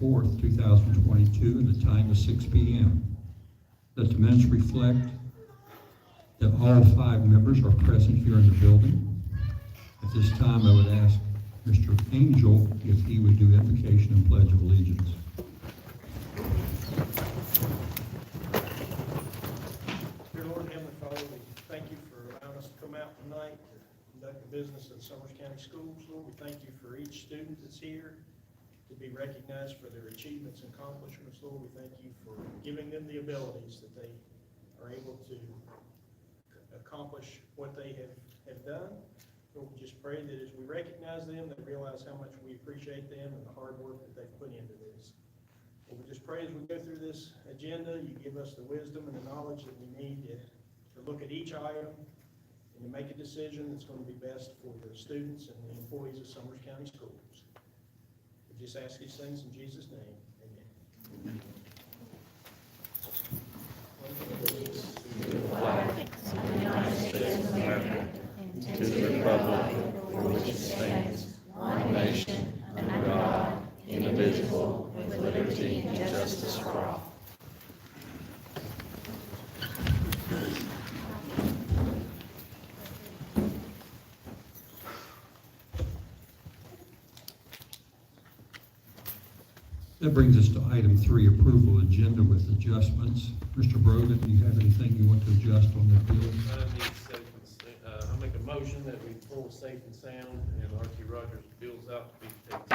4th, 2022, and the time is 6 p.m. Let the minutes reflect that all 5 members are present here in the building. At this time, I would ask Mr. Angel if he would do invocation and pledge of allegiance. Dear Lord and Heavenly Father, we thank you for allowing us to come out tonight to conduct the business of Summers County Schools. Lord, we thank you for each student that's here to be recognized for their achievements and accomplishments. Lord, we thank you for giving them the abilities that they are able to accomplish what they have done. Lord, we just pray that as we recognize them, they realize how much we appreciate them and the hard work that they've put into this. Lord, we just pray as we go through this agenda, you give us the wisdom and the knowledge that we need to look at each item and to make a decision that's going to be best for the students and the employees of Summers County Schools. We just ask these things in Jesus' name. Amen. To the republic for which it stands, one nation, under God, indivisible, with liberty and justice for all. That brings us to item 3, approval agenda with adjustments. Mr. Brogan, do you have anything you want to adjust on the bill? I make a motion that we pull safe and sound and R.T. Rogers bills out to be taken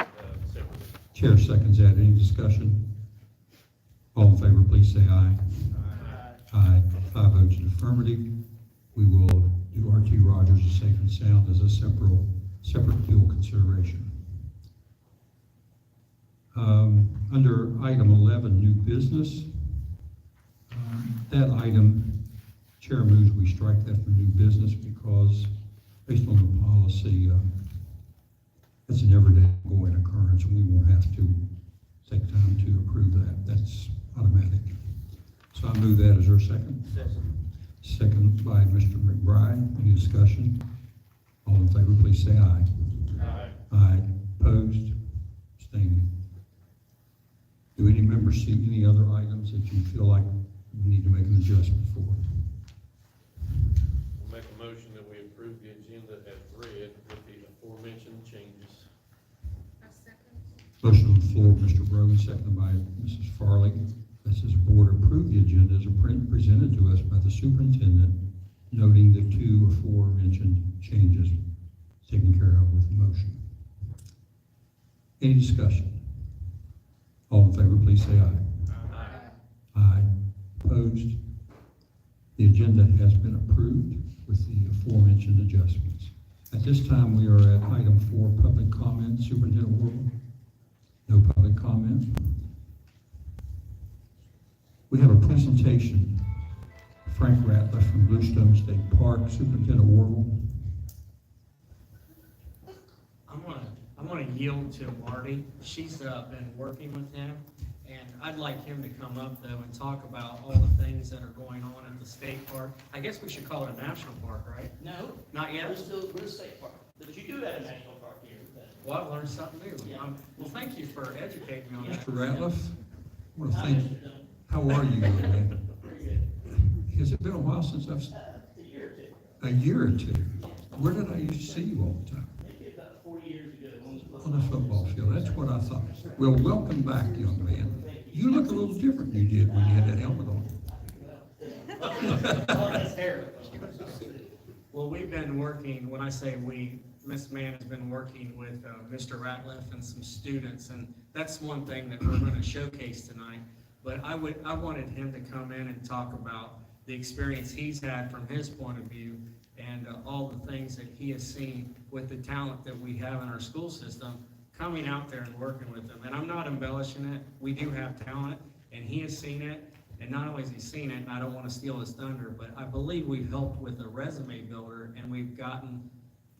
separately. Chair seconds that. Any discussion? All in favor, please say aye. Aye. 5 votes in affirmative. We will do R.T. Rogers as safe and sound as a separate bill consideration. Under item 11, new business, that item, Chair moves we strike that from new business because based on the policy, it's an everyday ongoing occurrence and we won't have to take time to approve that. That's automatic. So I move that. Is there a second? Second by Mr. McBride. Any discussion? All in favor, please say aye. Aye. Aye. Opposed? Abstaining. Do any members see any other items that you feel like we need to make an adjustment for? We'll make a motion that we approve the agenda as read with the aforementioned changes. Motion on the floor, Mr. Brogan, seconded by Mrs. Farley. This is board approve the agenda as presented to us by the superintendent, noting the 2 aforementioned changes taken care of with the motion. Any discussion? All in favor, please say aye. Aye. Aye. Opposed? The agenda has been approved with the aforementioned adjustments. At this time, we are at item 4, public comment. Superintendent Warble? No public comment. We have a presentation. Frank Ratliff from Bluestone State Park. Superintendent Warble? I'm gonna yield to Marty. She's been working with him, and I'd like him to come up though and talk about all the things that are going on at the state park. I guess we should call it a national park, right? No. Not yet? We're a state park, but you do have a national park here. Well, I learned something new. Yeah. Well, thank you for educating me on that. Mr. Ratliff? I want to Hi, thank Mr. Dillon. How are you, young man? Pretty good. Has it been a while since I've, A year or two. a year or two? Where did I used to see you all the time? Maybe about 40 years ago. On the football field. That's what I thought. Well, welcome back, young man. You look a little different than you did when you had that helmet on. Oh, that's hair. Well, we've been working, when I say we, Ms. Mann has been working with Mr. Ratliff and some students, and that's one thing that we're gonna showcase tonight. But I wanted him to come in and talk about the experience he's had from his point of view and all the things that he has seen with the talent that we have in our school system, coming out there and working with them. And I'm not embellishing it. We do have talent, and he has seen it. And not only has he seen it, and I don't want to steal his thunder, but I believe we've helped with a resume builder, and we've gotten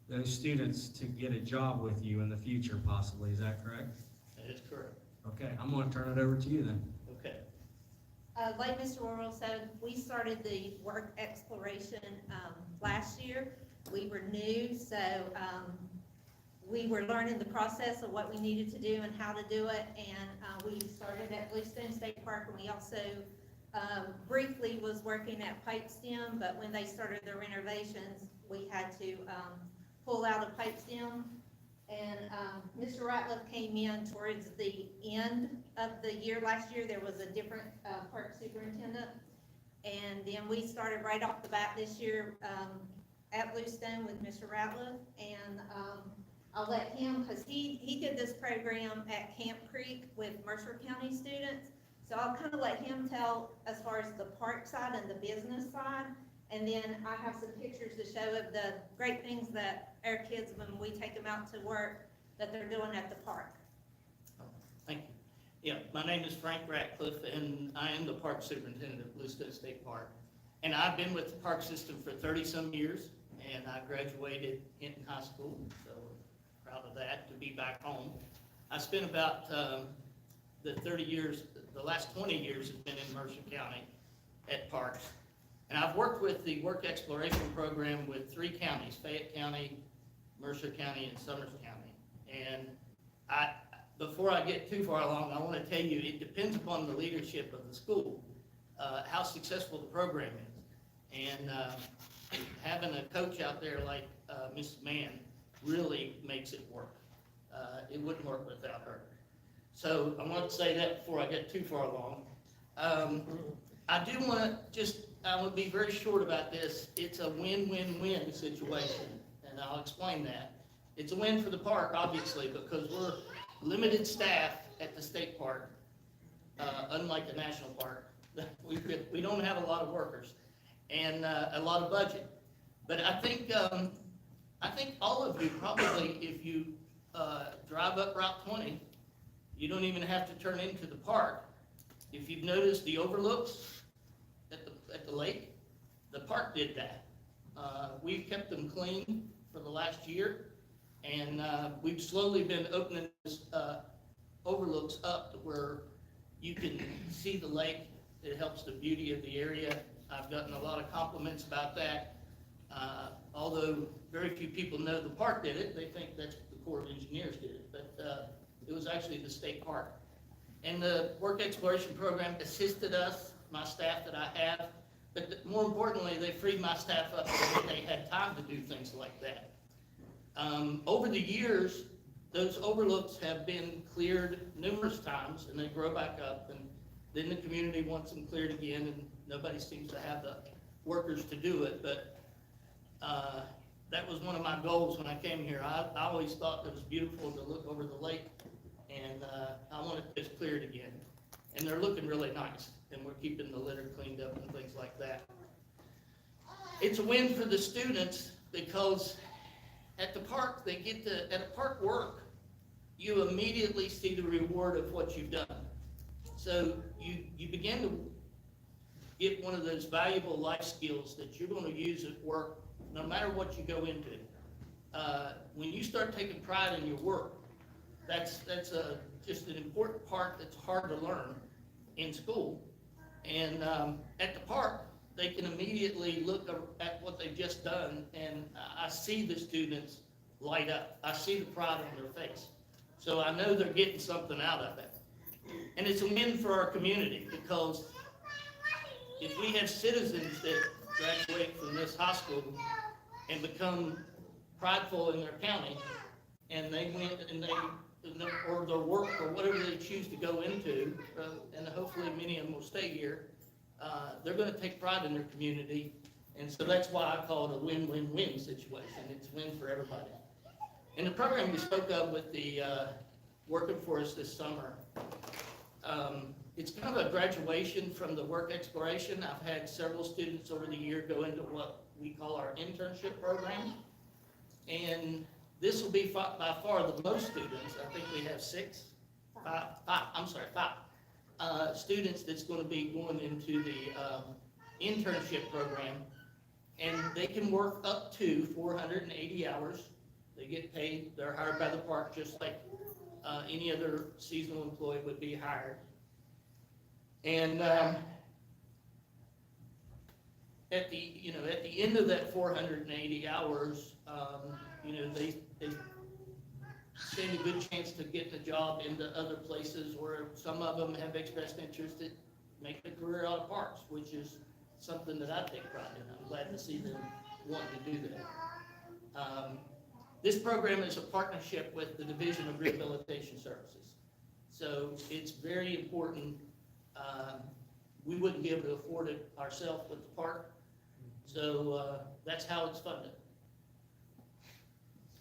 those students to get a job with you in the future possibly. Is that correct? That is correct. Okay, I'm going to turn it over to you then. Okay. Like Mr. Worrell said, we started the work exploration last year. We were new, so we were learning the process of what we needed to do and how to do it, and we started at Bluestone State Park, and we also briefly was working at Pipe Stem, but when they started their renovations, we had to pull out of Pipe Stem. And Mr. Ratliff came in towards the end of the year. Last year, there was a different park superintendent. And then we started right off the bat this year at Bluestone with Mr. Ratliff. And I'll let him, because he did this program at Camp Creek with Mercer County students. So I'll kind of let him tell as far as the park side and the business side. And then I have some pictures to show of the great things that our kids, when we take them out to work, that they're doing at the park. Thank you. Yeah, my name is Frank Ratcliffe, and I am the park superintendent of Bluestone State Park. And I've been with the park system for 30-some years, and I graduated Hinton High School, so proud of that, to be back home. I spent about the 30 years, the last 20 years has been in Mercer County at parks. And I've worked with the work exploration program with 3 counties, Fayette County, Mercer County, and Summers County. And before I get too far along, I want to tell you, it depends upon the leadership of the school, how successful the program is. And having a coach out there like Mrs. Mann really makes it work. It wouldn't work without her. So I want to say that before I get too far along. I do want to I will be very short about this. It's a win-win-win situation, and I'll explain that. It's a win for the park, obviously, because we're limited staff at the state park, unlike the national park. We don't have a lot of workers and a lot of budget. But I think all of you probably, if you drive up Route 20, you don't even have to turn into the park. If you've noticed the overlooks at the lake, the park did that. We've kept them clean for the last year, and we've slowly been opening those overlooks up to where you can see the lake. It helps the beauty of the area. I've gotten a lot of compliments about that. Although very few people know the park did it, they think that's the Corps of Engineers did it, but it was actually the state park. And the work exploration program assisted us, my staff that I have, but more importantly, they freed my staff up so that they had time to do things like that. Over the years, those overlooks have been cleared numerous times, and they grow back up, and then the community wants them cleared again, and nobody seems to have the workers to do it. But that was one of my goals when I came here. I always thought it was beautiful to look over the lake, and I want it just cleared again. And they're looking really nice, and we're keeping the litter cleaned up and things like that. It's a win for the students because at the park, at a park work, you immediately see the reward of what you've done. So you begin to get one of those valuable life skills that you're going to use at work, no matter what you go into. When you start taking pride in your work, that's just an important part that's hard to learn in school. And at the park, they can immediately look at what they've just done, and I see the students light up. I see the pride on their face. So I know they're getting something out of it. And it's a win for our community, because if we have citizens that graduate from this high school and become prideful in their county, and they went and or their work or whatever they choose to go into, and hopefully many of them will stay here, they're going to take pride in their community. And so that's why I call it a win-win-win situation. It's a win for everybody. In the program we spoke of with the working for us this summer, it's kind of a graduation from the work exploration. I've had several students over the year go into what we call our internship program. And this will be by far the most students. I think we have five students that's going to be going into the internship program. And they can work up to 480 hours. They get paid. They're hired by the park just like any other seasonal employee would be hired. And at the end of that 480 hours, they stand a good chance to get a job into other places where some of them have expressed interest in making a career out of parks, which is something that I take pride in. I'm glad to see them wanting to do that. This program is a partnership with the Division of Rehabilitation Services. So it's very important. We wouldn't be able to afford it ourselves with the park. So that's how it's funded.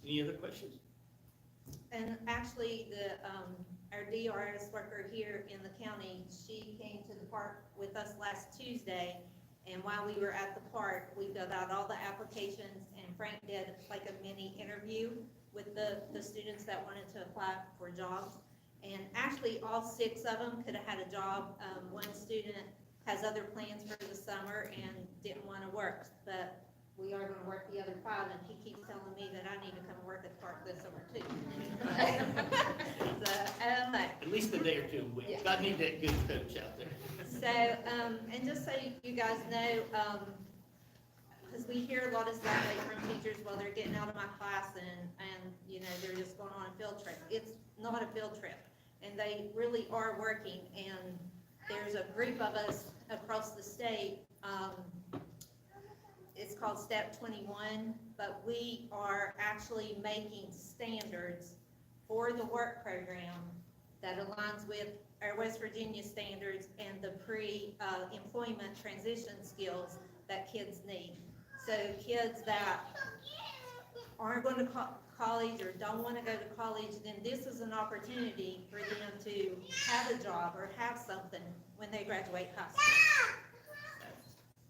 Any other questions? And actually, our DRS worker here in the county, she came to the park with us last Tuesday. And while we were at the park, we filled out all the applications, and Frank did like a mini interview with the students that wanted to apply for jobs. And actually, all 6 of them could have had a job. One student has other plans for the summer and didn't want to work, but we are going to work the other 5, and he keeps telling me that I need to come work at the park this summer too. So, I don't know. At least a day or 2 a week. Yeah. I need that good coach out there. So, and just so you guys know, because we hear a lot of stuff like from teachers, well, they're getting out of my class and, you know, they're just going on a field trip. It's not a field trip, and they really are working, and there's a group of us across the state, it's called Step 21, but we are actually making standards for the work program that aligns with our West Virginia standards and the pre-employment transition skills that kids need. So kids that aren't going to college or don't want to go to college, then this is an opportunity for them to have a job or have something when they graduate high school.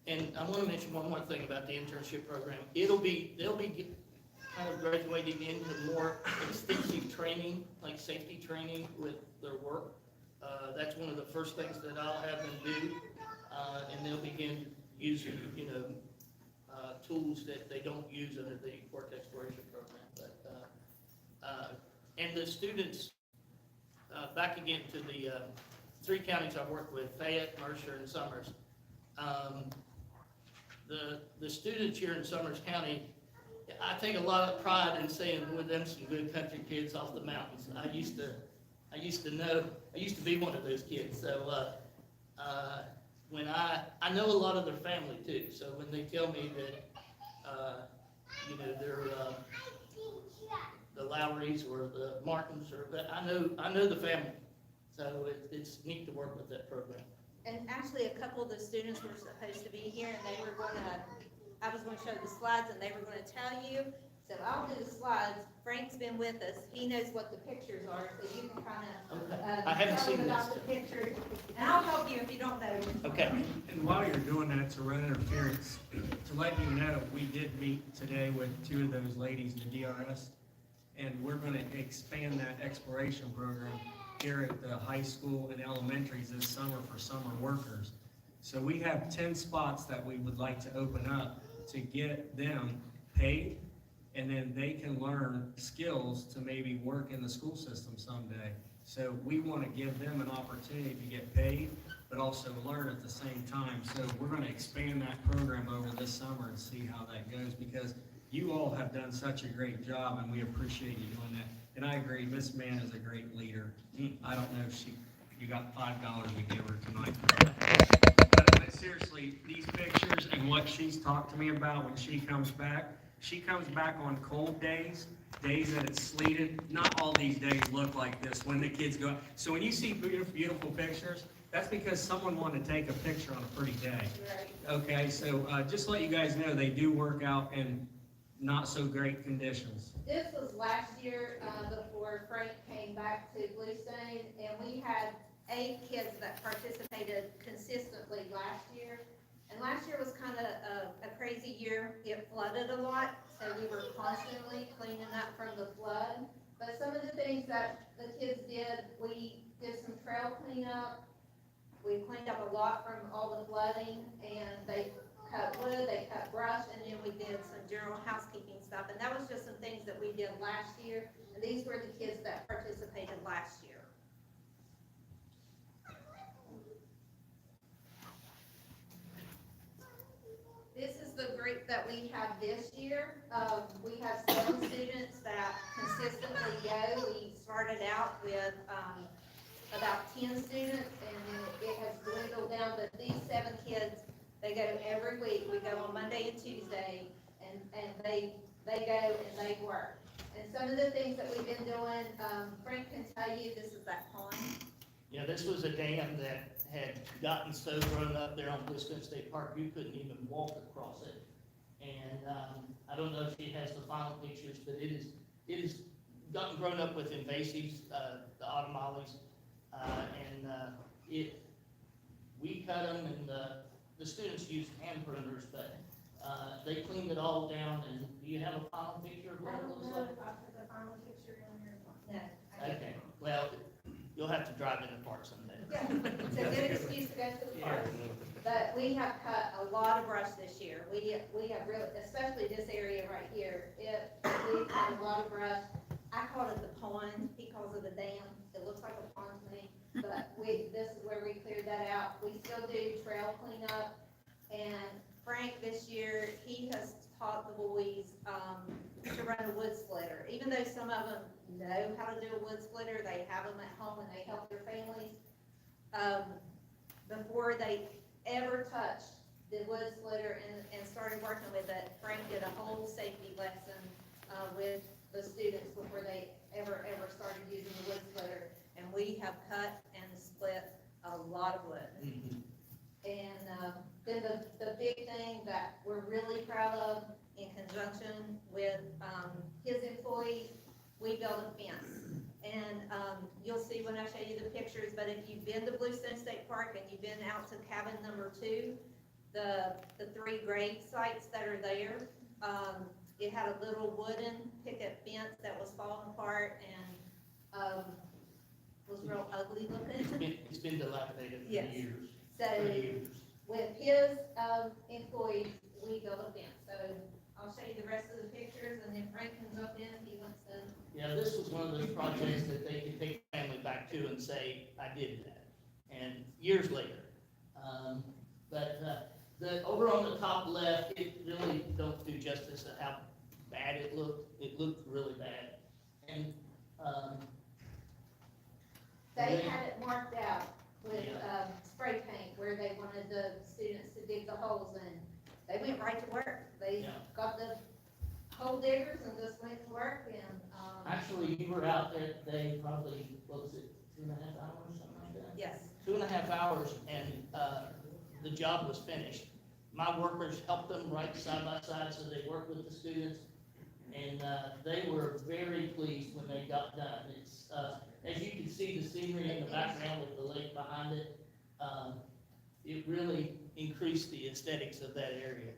And I want to mention one more thing about the internship program. They'll be kind of graduating into more extensive training, like safety training with their work. That's one of the first things that I'll have them do, and they'll begin using, you know, tools that they don't use under the work exploration program. But and the students, back again to the 3 counties I've worked with, Fayette, Mercer, and Summers. The students here in Summers County, I take a lot of pride in saying we're them some good country kids off the mountains. I used to be one of those kids. So when I know a lot of their family too. So when they tell me that you know they're the Lowrys or the Martins, or but I know the family. So it's neat to work with that program. And actually, a couple of the students were supposed to be here, and they were I was going to show the slides, and they were going to tell you. So I'll do the slides. Frank's been with us. He knows what the pictures are, so you can kind of I haven't tell seen them about this. the pictures. And I'll help you if you don't know. Okay. And while you're doing that, to run interference, to let you know, we did meet today with 2 of those ladies, the DRS, and we're going to expand that exploration program here at the high school and elementaries this summer for summer workers. So we have 10 spots that we would like to open up to get them paid, and then they can learn skills to maybe work in the school system someday. So we want to give them an opportunity to get paid, but also learn at the same time. So we're going to expand that program over this summer and see how that goes, because you all have done such a great job, and we appreciate you doing that. And I agree, Miss Mann is a great leader. I don't know if you got $5 we gave her tonight. But seriously, these pictures and what she's talked to me about when she comes back on cold days that it's sleeted. Not all these days look like this when the kids go out. So when you see beautiful pictures, that's because someone wanted to take a picture on a pretty day. Right. Okay, so just to let you guys know, they do work out in not so great conditions. This was last year, before Frank came back to Bluestone, and we had 8 kids that participated consistently last year. And last year was kind of a crazy year. It flooded a lot, so we were constantly cleaning up from the flood. But some of the things that the kids did, we did some trail cleanup. We cleaned up a lot from all the flooding, and they cut wood, they cut brush, and then we did some general housekeeping stuff. And that was just some things that we did last year, and these were the kids that participated last year. This is the group that we have this year. We have 7 students that consistently go. We started out with, about 10 students, and then it has dwindled down, but these 7 kids, they go every week. We go on Monday and Tuesday, and they go and they work. And some of the things that we've been doing, Frank can tell you, this is that pond. Yeah, this was a dam that had gotten so grown up there on Bluestone State Park, you couldn't even walk across it. And, I don't know if she has the final pictures, but it is gotten grown up with invasives, the automollies. We cut them and, the students used hand pruners, but, they cleaned it all down. And do you have a final picture of what it looks like? I put the final picture in there. No. Okay, well, you'll have to drive in the park someday. Yeah, it's a good excuse to go to the park. But we have cut a lot of brush this year. We have really, especially this area right here, we've cut a lot of brush. I call it the pond, he calls it a dam. It looks like a pond to me, but this is where we cleared that out. We still do trail cleanup. And Frank, this year, he has taught the boys, to run a wood splitter. Even though some of them know how to do a wood splitter, they have them at home and they help their families. Before they ever touched the wood splitter and started working with it, Frank did a whole safety lesson, with the students before they ever started using the wood splitter. And we have cut and split a lot of wood. Mhm. And then the big thing that we're really proud of, in conjunction with his employees, we built a fence. And you'll see when I show you the pictures, but if you've been to Bluestone State Park and you've been out to cabin number 2, the 3 grave sites that are there, it had a little wooden picket fence that was falling apart and was real ugly looking. It's been dilapidated for Yes. years. So For years. with his employees, we built a fence. So I'll show you the rest of the pictures, and then Frank can jump in if he wants to. Yeah, this was one of those projects that they could take the family back to and say, I did that. And years later. Over on the top left, it really don't do justice to how bad it looked. It looked really bad. And, They had it marked out with Yeah. spray paint where they wanted the students to dig the holes in. They went right to work. They Yeah. got the hole diggers and just went to work and, actually, you were out there today probably, what was it, 2.5 hours, something like that? yes. 2.5 hours, and the job was finished. My workers helped them right side by side, so they worked with the students, and they were very pleased when they got done. It's, as you can see the scenery in the background with the lake behind it, it really increased the aesthetics of that area.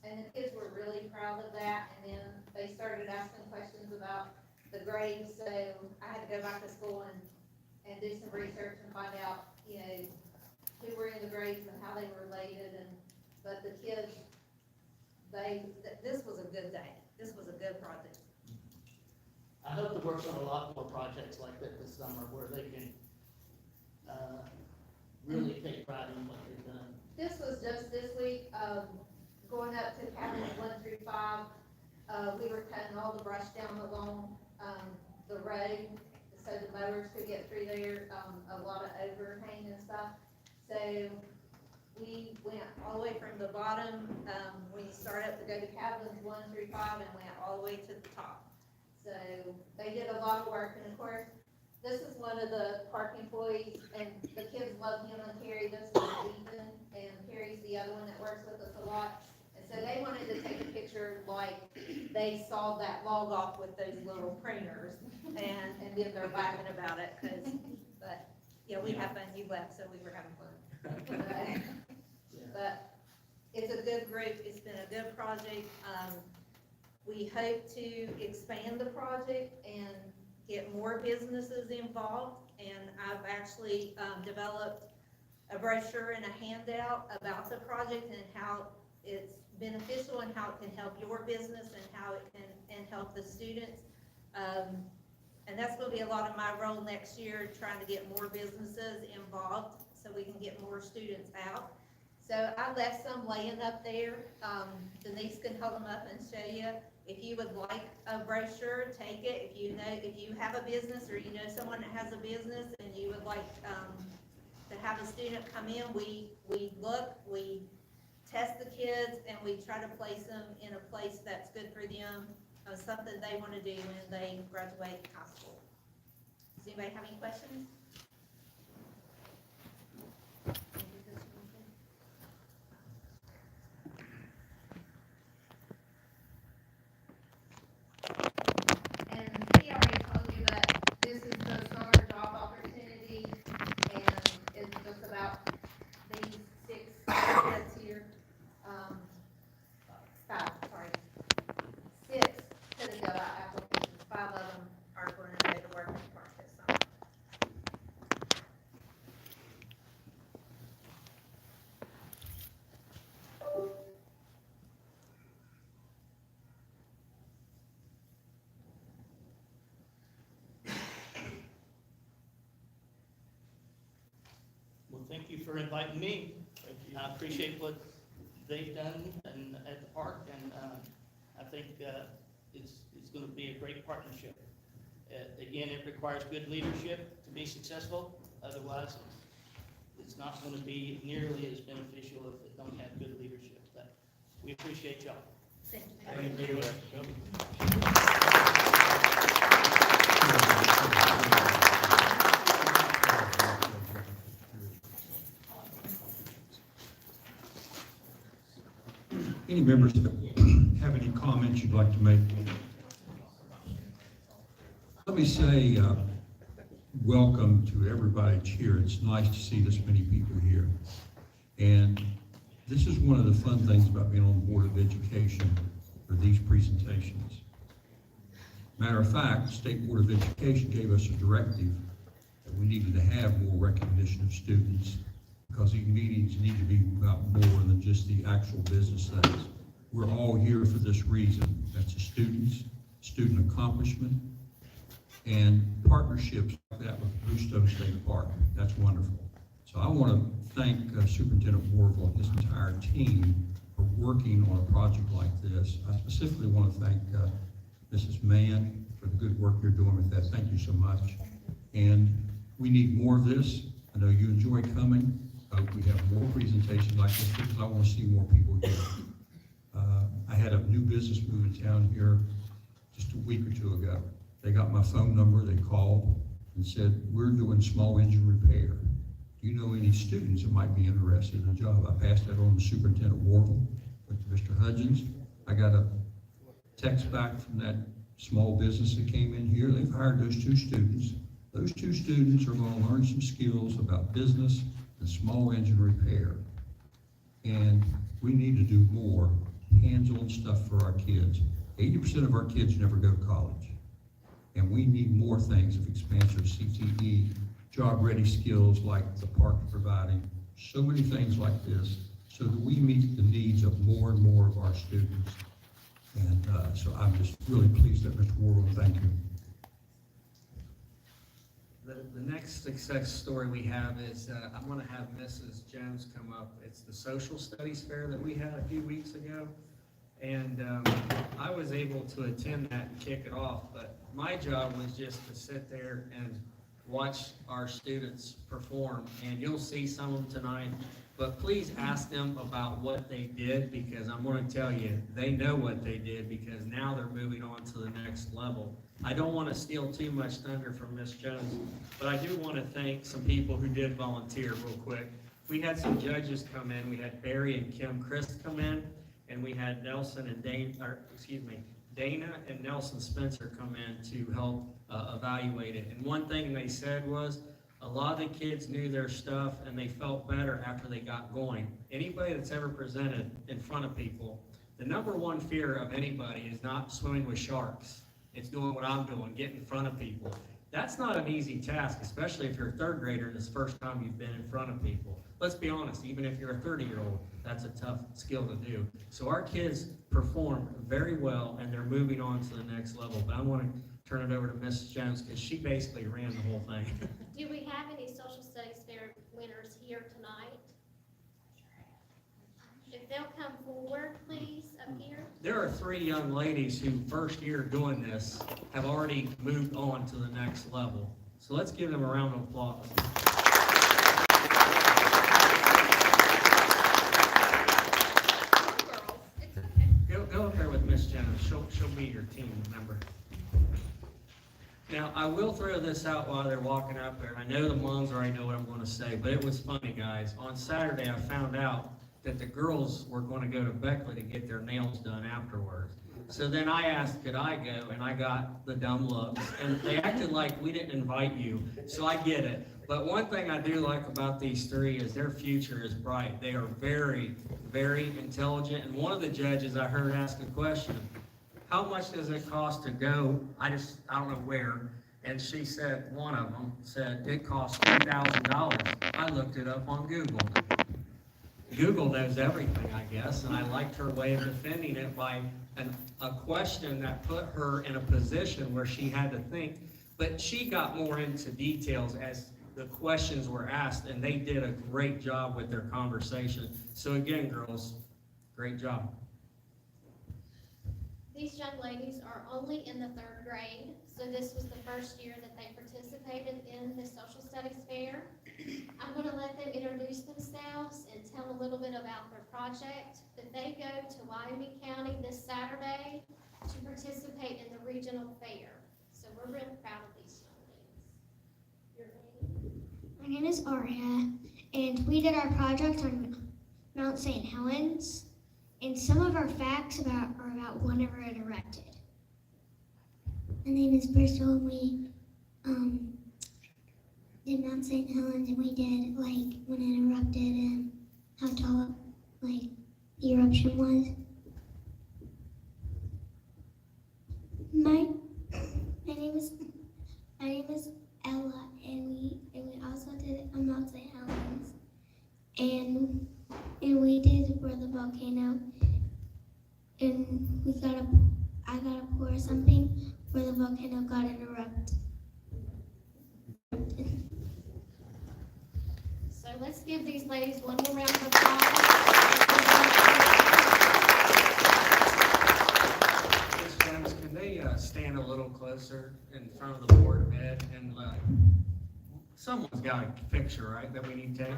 And the kids were really proud of that, and then they started asking questions about the grades, so I had to go back to school and do some research and find out, who were in the grades and how they were related, but the kids, this was a good day, this was a good project. I hope to work on a lot more projects like that this summer, where they can really take pride in what they've done. This was just this week, going up to cabins 1 through 5, we were cutting all the brush down along, the road, so the mowers could get through there, a lot of overhang and stuff. So we went all the way from the bottom, when you start up to go to cabins 1 through 5, and went all the way to the top. So they did a lot of work, and of course, this is one of the park employees, and the kids love him and Terry. This is Ethan, and Terry's the other one that works with us a lot. And so they wanted to take a picture like they saw that log off with those little pruners, and then they're laughing about it, but, we had fun. You left, so we were having fun. But it's a good group. It's been a good project. We hope to expand the project and get more businesses involved. And I've actually developed a brochure and a handout about the project and how it's beneficial and how it can help your business and how it can help the students. And that's going to be a lot of my role next year, trying to get more businesses involved so we can get more students out. So I left some laying up there. Denise can hold them up and show you. if you would like a brochure, take it. If you have a business or you know someone that has a business and you would like, to have a student come in, we look, we test the kids, and we try to place them in a place that's good for them, something they want to do when they graduate high school. Does anybody have any questions? And he already told you that this is the summer job opportunity, and it's just about these 6 kids here. 5, sorry. 6 put together applications, 5 of them Are going to go to work in the park this summer. Well, thank you for inviting me. Thank you. I appreciate what they've done and at the park, and I think it's going to be a great partnership. Again, it requires good leadership to be successful. Otherwise, it's not going to be nearly as beneficial if it don't have good leadership. But we appreciate y'all. Thank you. Thank you very much for coming. Any members that have any comments you'd like to make? Let me say, welcome to everybody that's here. It's nice to see this many people here. And this is one of the fun things about being on the Board of Education for these presentations. Matter of fact, the State Board of Education gave us a directive that we needed to have more recognition of students, because these meetings need to be about more than just the actual business things. We're all here for this reason. That's the students, student accomplishment, and partnerships like that with Bluestone State Park. That's wonderful. So I want to thank Superintendent Warville and his entire team for working on a project like this. I specifically want to thank Mrs. Mann for the good work you're doing with that. Thank you so much. And we need more of this. I know you enjoy coming. I hope we have more presentations like this, because I want to see more people here. I had a new business move in town here just a week or 2 ago. They got my phone number, they called and said, we're doing small engine repair. Do you know any students that might be interested in a job? I passed that on to Superintendent Warville, with Mr. Hudgens. I got a text back from that small business that came in here. They've hired those 2 students. Those 2 students are going to learn some skills about business and small engine repair. And we need to do more hands-on stuff for our kids. 80% of our kids never go to college. And we need more things of expansion of CTE, job-ready skills like the park is providing, so many things like this, so that we meet the needs of more and more of our students. And so I'm just really pleased that Mr. Warville, thank you. The next success story we have is, I'm gonna have Mrs. Jones come up. It's the social studies fair that we had a few weeks ago. And I was able to attend that and kick it off, but my job was just to sit there and watch our students perform. And you'll see some of them tonight, but please ask them about what they did, because I'm gonna tell you, they know what they did, because now they're moving on to the next level. I don't want to steal too much thunder from Ms. Jones, but I do want to thank some people who did volunteer real quick. We had some judges come in. We had Barry and Kim Christ come in, and we had Nelson and Dana and Nelson Spencer come in to help evaluate it. And one thing they said was, a lot of the kids knew their stuff and they felt better after they got going. Anybody that's ever presented in front of people, the number one fear of anybody is not swimming with sharks. It's doing what I'm doing, getting in front of people. That's not an easy task, especially if you're a 3rd grader and it's the first time you've been in front of people. Let's be honest, even if you're a 30-year-old, that's a tough skill to do. So our kids performed very well, and they're moving on to the next level. But I want to turn it over to Mrs. Jones, because she basically ran the whole thing. Do we have any social studies fair winners here tonight? If they'll come forward, please, up here. there are 3 young ladies who first year doing this have already moved on to the next level. So let's give them a round of applause. Go up there with Miss Jenna. She'll be your team member. Now, I will throw this out while they're walking up there. I know the moms already know what I'm going to say, but it was funny, guys. On Saturday, I found out that the girls were going to go to Beckley to get their nails done afterwards. So then I asked, could I go? And I got the dumb looks. And they acted like we didn't invite you, so I get it. But one thing I do like about these 3 is their future is bright. They are very, very intelligent. And one of the judges I heard ask a question, how much does it cost to go? I don't know where. And she said, one of them said, it costs $2,000. I looked it up on Google. Google knows everything, I guess, and I liked her way of defending it by a question that put her in a position where she had to think. But she got more into details as the questions were asked, and they did a great job with their conversation. So again, girls, great job. These young ladies are only in the 3rd grade, so this was the first year that they participated in the social studies fair. I'm going to let them introduce themselves and tell a little bit about their project. But they go to Wyoming County this Saturday to participate in the regional fair. So we're real proud of these young ladies. Your name? My name is Aria, and we did our project on Mount St. Helens, and some of our facts are about whenever it erupted. My name is Bristol, and we did Mount St. Helens, and we did like when it erupted and how tall like the eruption was. My name is Ella, and we also did it on Mount St. Helens, and we did where the volcano, and I gotta pour something where the volcano got erupted. So let's give these ladies one more round of applause. Ms. Jones, can they stand a little closer in front of the board, Ed? And someone's got a picture, right, that we need to take?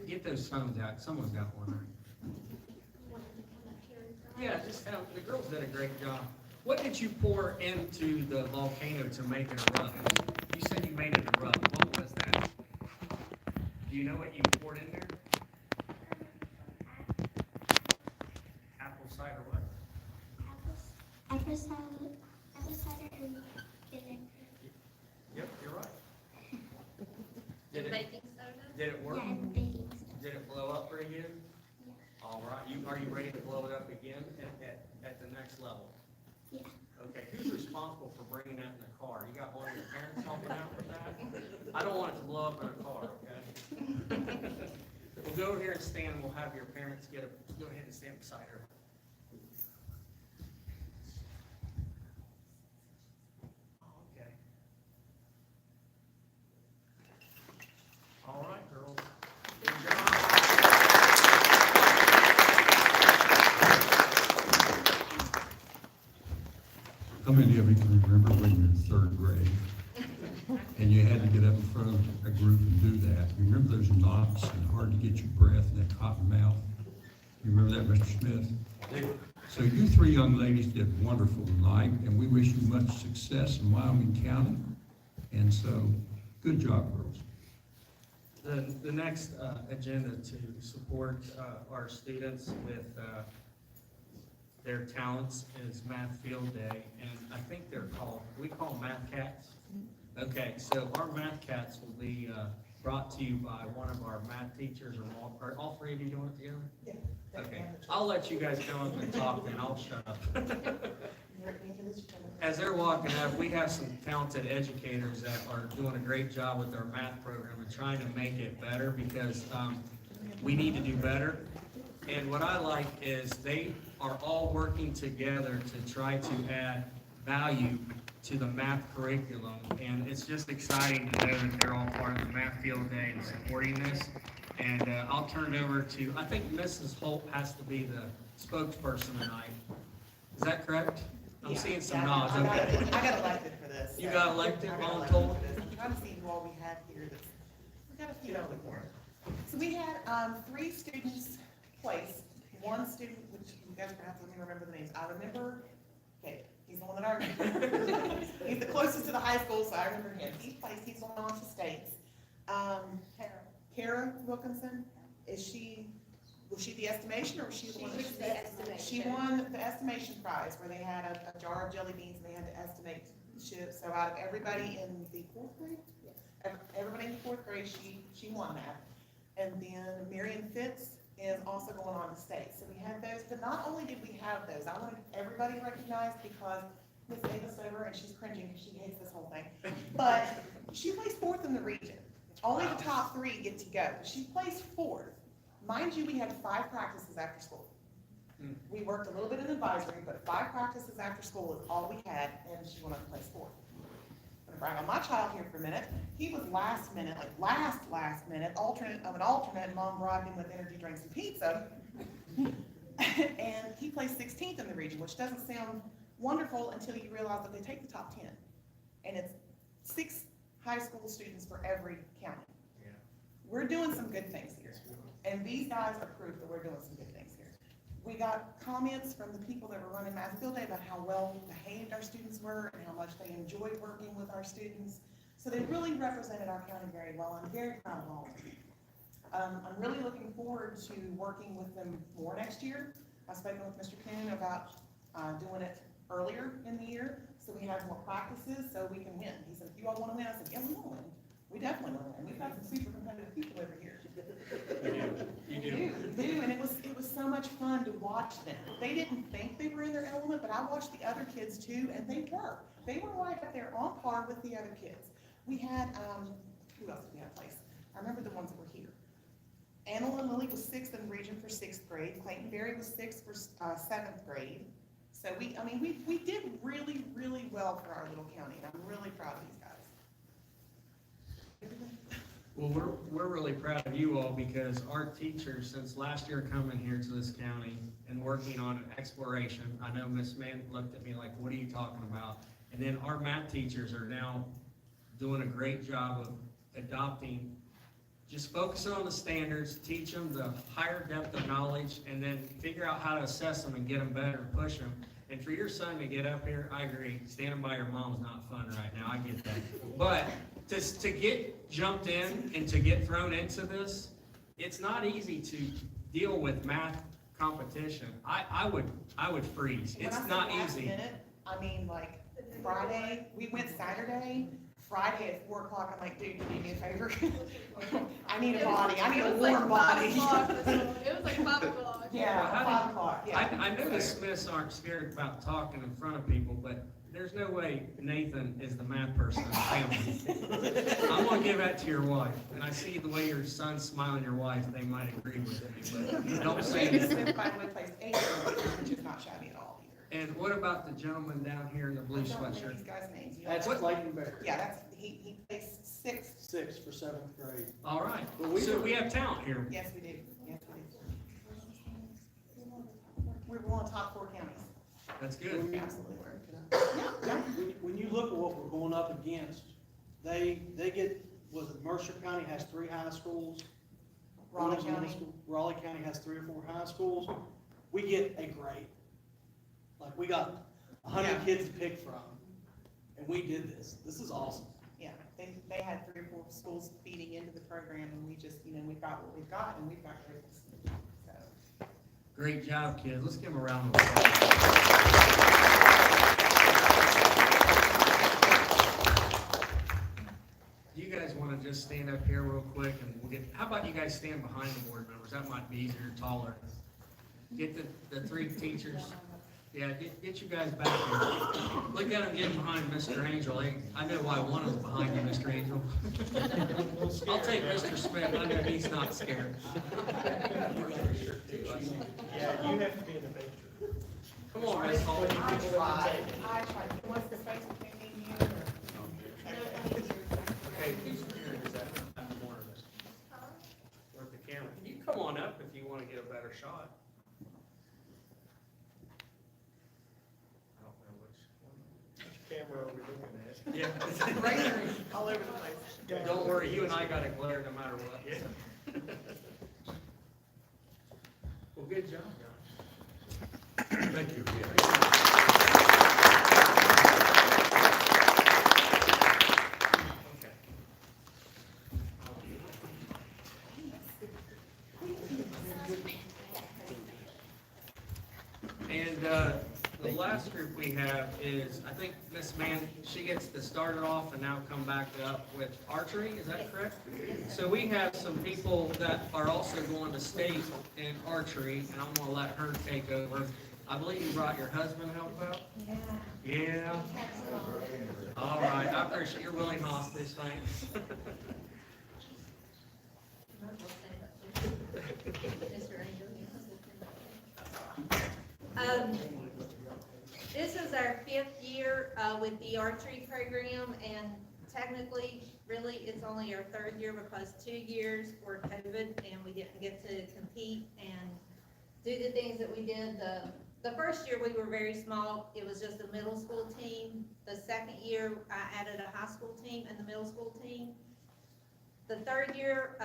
Get those phones out. Someone's got one, right? Yeah, just the girls did a great job. What did you pour into the volcano to make it erupt? You said you made it erupt. What was that? Do you know what you poured in there? Apple cider what? Apple cider and vinegar. Yep, you're right. Did it work? Yeah, and baking stuff. Did it blow up pretty good? Yeah. All right, are you ready to blow it up again at the next level? Yeah. Okay, who's responsible for bringing that in the car? You got one of your parents helping out with that? I don't want it to blow up in a car, okay? We'll go over here and stand, we'll have your parents go ahead and stand beside her. Okay. All right, girls. Good job. How many of you can remember when you were in 3rd grade and you had to get up in front of a group and do that? You remember those knots and hard to get your breath and that cotton mouth? You remember that, Mr. Smith? So you 3 young ladies did wonderful tonight, and we wish you much success in Wyoming County. And so, good job, girls. The next agenda to support our students with their talents is Math Field Day, and I think we call them Math Cats. Okay, so our Math Cats will be brought to you by one of our math teachers, or all 3 of you doing it together? Yeah. Okay, I'll let you guys come up and talk, then I'll shut up. As they're walking up, we have some talented educators that are doing a great job with our math program and trying to make it better, because we need to do better. And what I like is they are all working together to try to add value to the math curriculum. And it's just exciting to know that they're all part of the Math Field Day and supporting this. And I'll turn it over to, I think Mrs. Holt has to be the spokesperson tonight. Is that correct? I'm Yeah, seeing some yeah, nods, I got- okay. I got elected for this. You so- got elected, I got all elected told? for this. I'm trying to see who all we had here that's, we got a few other more. So we had, 3 students placed, 1 student, which you guys are gonna have to let me remember the names. I remember, okay, he's the one that I remember. He's the closest to the high school, so I remember him. He's placed, he's going on to states. Kara Wilkinson, was she the estimation, or was she the one? that- She won the estimation prize, where they had a jar of jelly beans, and they had to estimate chips. So out of everybody in the 4th grade? Everybody in the 4th grade, she won that. And then Marion Fitz is also going on to state. So we had those, but not only did we have those, I wanted everybody recognized because Miss Davis over, and she's cringing because she hates this whole thing. But she placed 4th in the region. Only the top 3 get to go. She placed 4th. Mind you, we had 5 practices after school. We worked a little bit in advisory, but 5 practices after school is all we had, and she went up and placed 4th. I'm gonna brag on my child here for a minute. He was last minute, like last minute, alternate of an alternate. Mom bribed him with energy drinks and pizza. And he placed 16th in the region, which doesn't sound wonderful until you realize that they take the top 10. And it's 6 high school students for every county. Yeah. We're doing some good things here. And these guys are proof that we're doing some good things here. We got comments from the people that were running Massfield Day about how well behaved our students were and how much they enjoyed working with our students. So they really represented our county very well. I'm very proud of all of them. I'm really looking forward to working with them more next year. I've spoken with Mr. Kuhn about doing it earlier in the year, so we have more practices, so we can win. He said, if you all want to win, I said, yeah, we want to win. We definitely want to win. We've got some super competitive people over here. You do. We do, and it was so much fun to watch them. They didn't think they were in their element, but I watched the other kids too, and they were. They were right up there on par with the other kids. We had, who else did we have placed? I remember the ones that were here. Anna Lilly was 6th in the region for 6th grade. Clayton Berry was 6th for 7th grade. So we did really, really well for our little county, and I'm really proud of these guys. Well, we're really proud of you all because our teachers, since last year coming here to this county and working on exploration, I know Miss Mann looked at me like, what are you talking about? And then our math teachers are now doing a great job of adopting, just focusing on the standards, teach them the higher depth of knowledge, and then figure out how to assess them and get them better and push them. And for your son to get up here, I agree, standing by your mom's not fun right now, I get that. But to get jumped in and to get thrown into this, it's not easy to deal with math competition. I would freeze. When I It's say not last easy. minute, I mean like Friday, we went Saturday, Friday at 4 o'clock, I'm like, dude, you need me a favor? I need a body, I need a warm body. It was like 5 o'clock. Yeah, 5 o'clock, yeah. I know the Smiths aren't scared about talking in front of people, but there's no way Nathan is the math person in the family. I'm gonna give that to your wife, and I see the way your son's smiling, your wife, they might agree with me, but don't say Brandon anything. Smith, by the way, placed 8th, which is not shabby at all either. And what about the gentleman down here in the blue I don't know sweatshirt? these guys' names. You know That's that? Clayton Bear. Yeah, that's, he placed 6th. 6 for 7th grade. All right, Well, we so were- we have talent here. Yes, we do, yes, we do. We're one of the top 4 counties, That's good. absolutely. When you look at what we're going up against, they get, Mercer County has 3 high schools. Raleigh Williams Middle County. School- Raleigh County has 3 or 4 high schools. We get a grade. Like, we got 100 Yeah. kids to pick from, and we did this. This is awesome. Yeah, they had 3 or 4 schools feeding into the program, and we just, we've got what we've got, and we've got great, so. Great job, kids. Let's give them a round of applause. Do you guys want to just stand up here real quick and we'll get, how about you guys stand behind the board members? That might be easier, taller. Get the 3 teachers. Yeah, get you guys back here. Look at them getting behind Mr. Angel. I know why one of them's behind you, Mr. Angel. I'll take Mr. Smith. I know he's not scared. Yeah, you have to be in the picture. Come on, Miss Hall. I tried, what's the face between you or? Okay, who's here is that? I'm more of this. Or at the camera. Can you come on up if you want to get a better shot? Yeah. All over the place. Don't worry, you and I got a glare no matter what. Yeah. Well, good job, Josh. Thank you. Okay. And, the last group we have is, I think Miss Mann, she gets to start it off and now come back up with archery, is that correct? So we have some people that are also going to state in archery, and I'm gonna let her take over. I believe you brought your husband to help out? Yeah. All right, I appreciate your willing hostage, thanks. This is our 5th year with the archery program, and technically, really, it's only our 3rd year because 2 years were COVID and we didn't get to compete and do the things that we did. The first year, we were very small. It was just a middle school team. The 2nd year, I added a high school team and the middle school team. The 3rd year,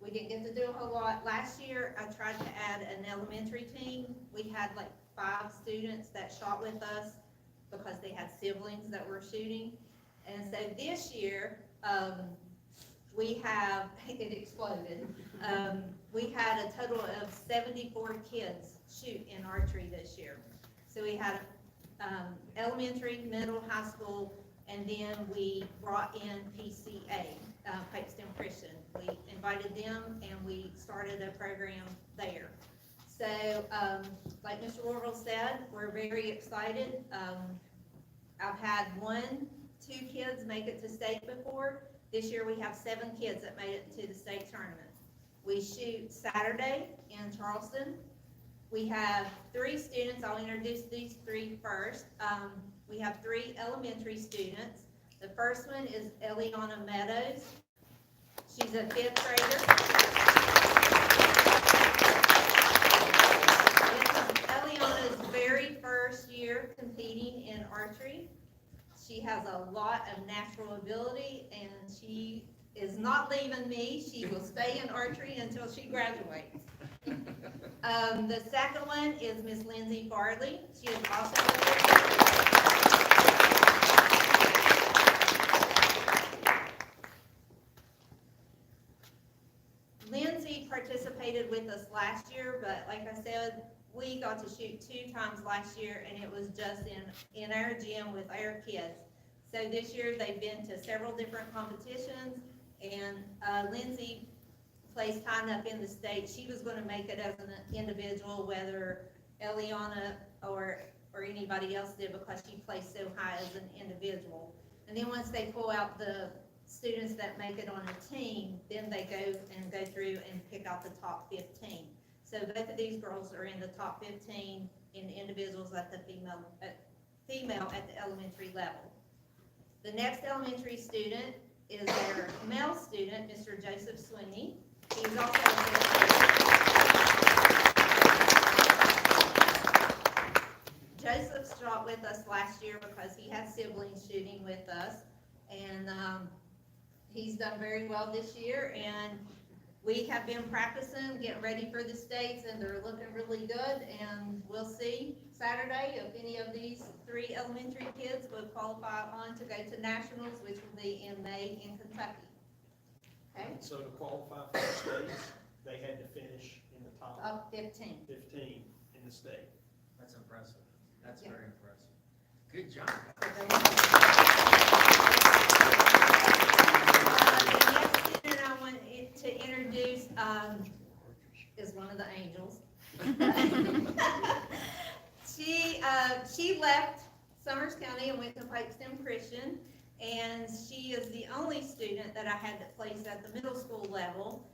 we didn't get to do a whole lot. Last year, I tried to add an elementary team. We had like 5 students that shot with us because they had siblings that were shooting. And so this year, we have, it exploded. We had a total of 74 kids shoot in archery this year. So we had elementary, middle, high school, and then we brought in PCA, Pipestem Christian. We invited them and we started a program there. So, like Mr. Orville said, we're very excited. I've had 2 kids make it to state before. This year we have 7 kids that made it to the state tournament. We shoot Saturday in Charleston. We have 3 students. I'll introduce these 3 first. We have 3 elementary students. The first one is Eliana Meadows. She's a 5th grader. This is Eliana's very first year competing in archery. She has a lot of natural ability, and she is not leaving me. She will stay in archery until she graduates. The second one is Miss Lindsay Farley. She is also Lindsay participated with us last year, but like I said, we got to shoot 2 times last year, and it was just in our gym with our kids. So this year, they've been to several different competitions, and Lindsay placed high enough in the state. She was going to make it as an individual, whether Eliana or anybody else did, because she placed so high as an individual. And then once they pull out the students that make it on a team, then they go through and pick out the top 15. So both of these girls are in the top 15 in individuals at the female at the elementary level. The next elementary student is our male student, Mr. Joseph Sweeney. He's also Joseph shot with us last year because he had siblings shooting with us, and he's done very well this year, and we have been practicing, getting ready for the states, and they're looking really good, and we'll see Saturday if any of these 3 elementary kids will qualify on to go to nationals, which will be in May in Kentucky. Okay, So to qualify for the states, they had to finish in the top 15. 15 in the state. That's impressive. That's Yeah. very impressive. Good job. The next student I want to introduce is one of the angels. She left Summers County and went to Pipestem Christian, and she is the only student that I had to place at the middle school level,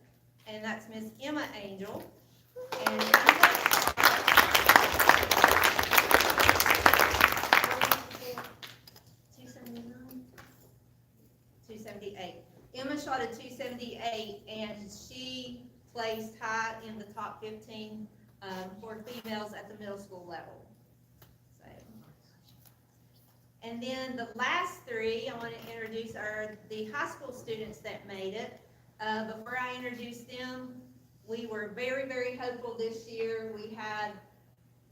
and that's Miss Emma Angel. And 278. Emma shot a 278, and she placed high in the top 15 for females at the middle school level. So, And then the last three I want to introduce are the high school students that made it. Before I introduce them, we were very, very hopeful this year. We had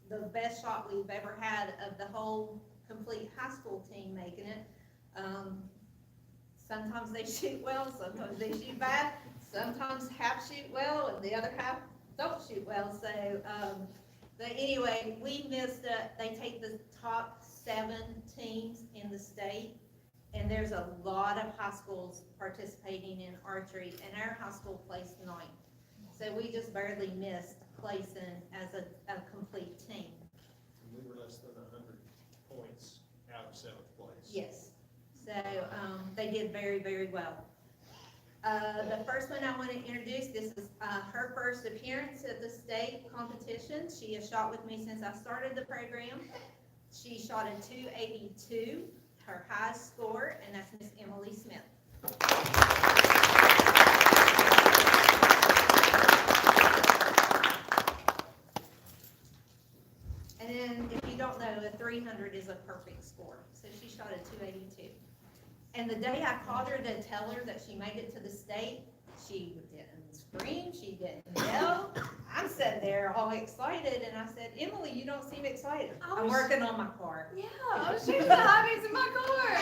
the best shot we've ever had of the whole complete high school team making it. Sometimes they shoot well, sometimes they shoot bad, sometimes half shoot well and the other half don't shoot well. So, but anyway, we missed it. They take the top 7 teams in the state, and there's a lot of high schools participating in archery, and our high school placed 9th. So we just barely missed placing as a complete team. We were less than 100 points out of 7th place. Yes. So they did very, very well. The first one I want to introduce, this is her first appearance at the state competition. She has shot with me since I started the program. She shot a 282, her highest score, and that's Miss Emily Smith. And then, if you don't know, a 300 is a perfect score. So she shot a 282. And the day I called her to tell her that she made it to the state, she didn't scream, she didn't yell. I'm sitting there all excited, and I said, Emily, you don't seem excited. I'm working on my car. Yeah, I was shooting the hobbies in my car.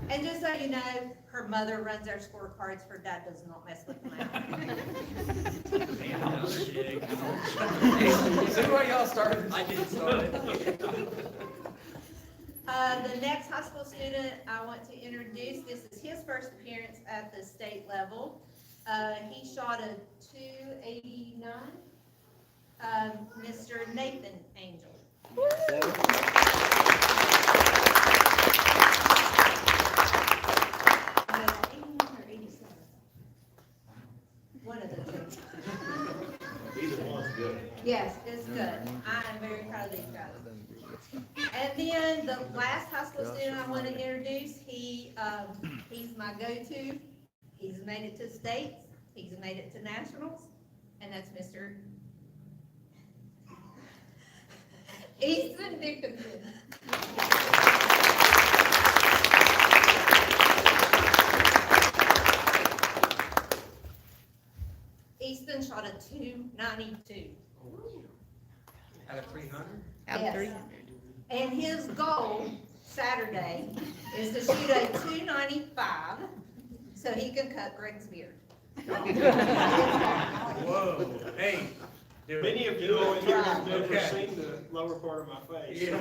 And just so you know, her mother runs our scorecards. Her dad does not mess with them out. See where y'all started? I did start it. The next high school student I want to introduce, this is his first appearance at the state level. He shot a 289, Mr. Nathan Angel. One of the two. Either one's good. Yes, it's good. I am very proud of these guys. And then the last high school student I want to introduce, he's my go-to. He's made it to states, he's made it to nationals, and that's Mr. Easton Dickinson. Easton shot a 292. Out of 300? Yes. And his goal Saturday is to shoot a 295 so he can cut Greg's beard. Whoa, hey. Many of you all in here have never Okay. seen the lower part of my face. Yeah.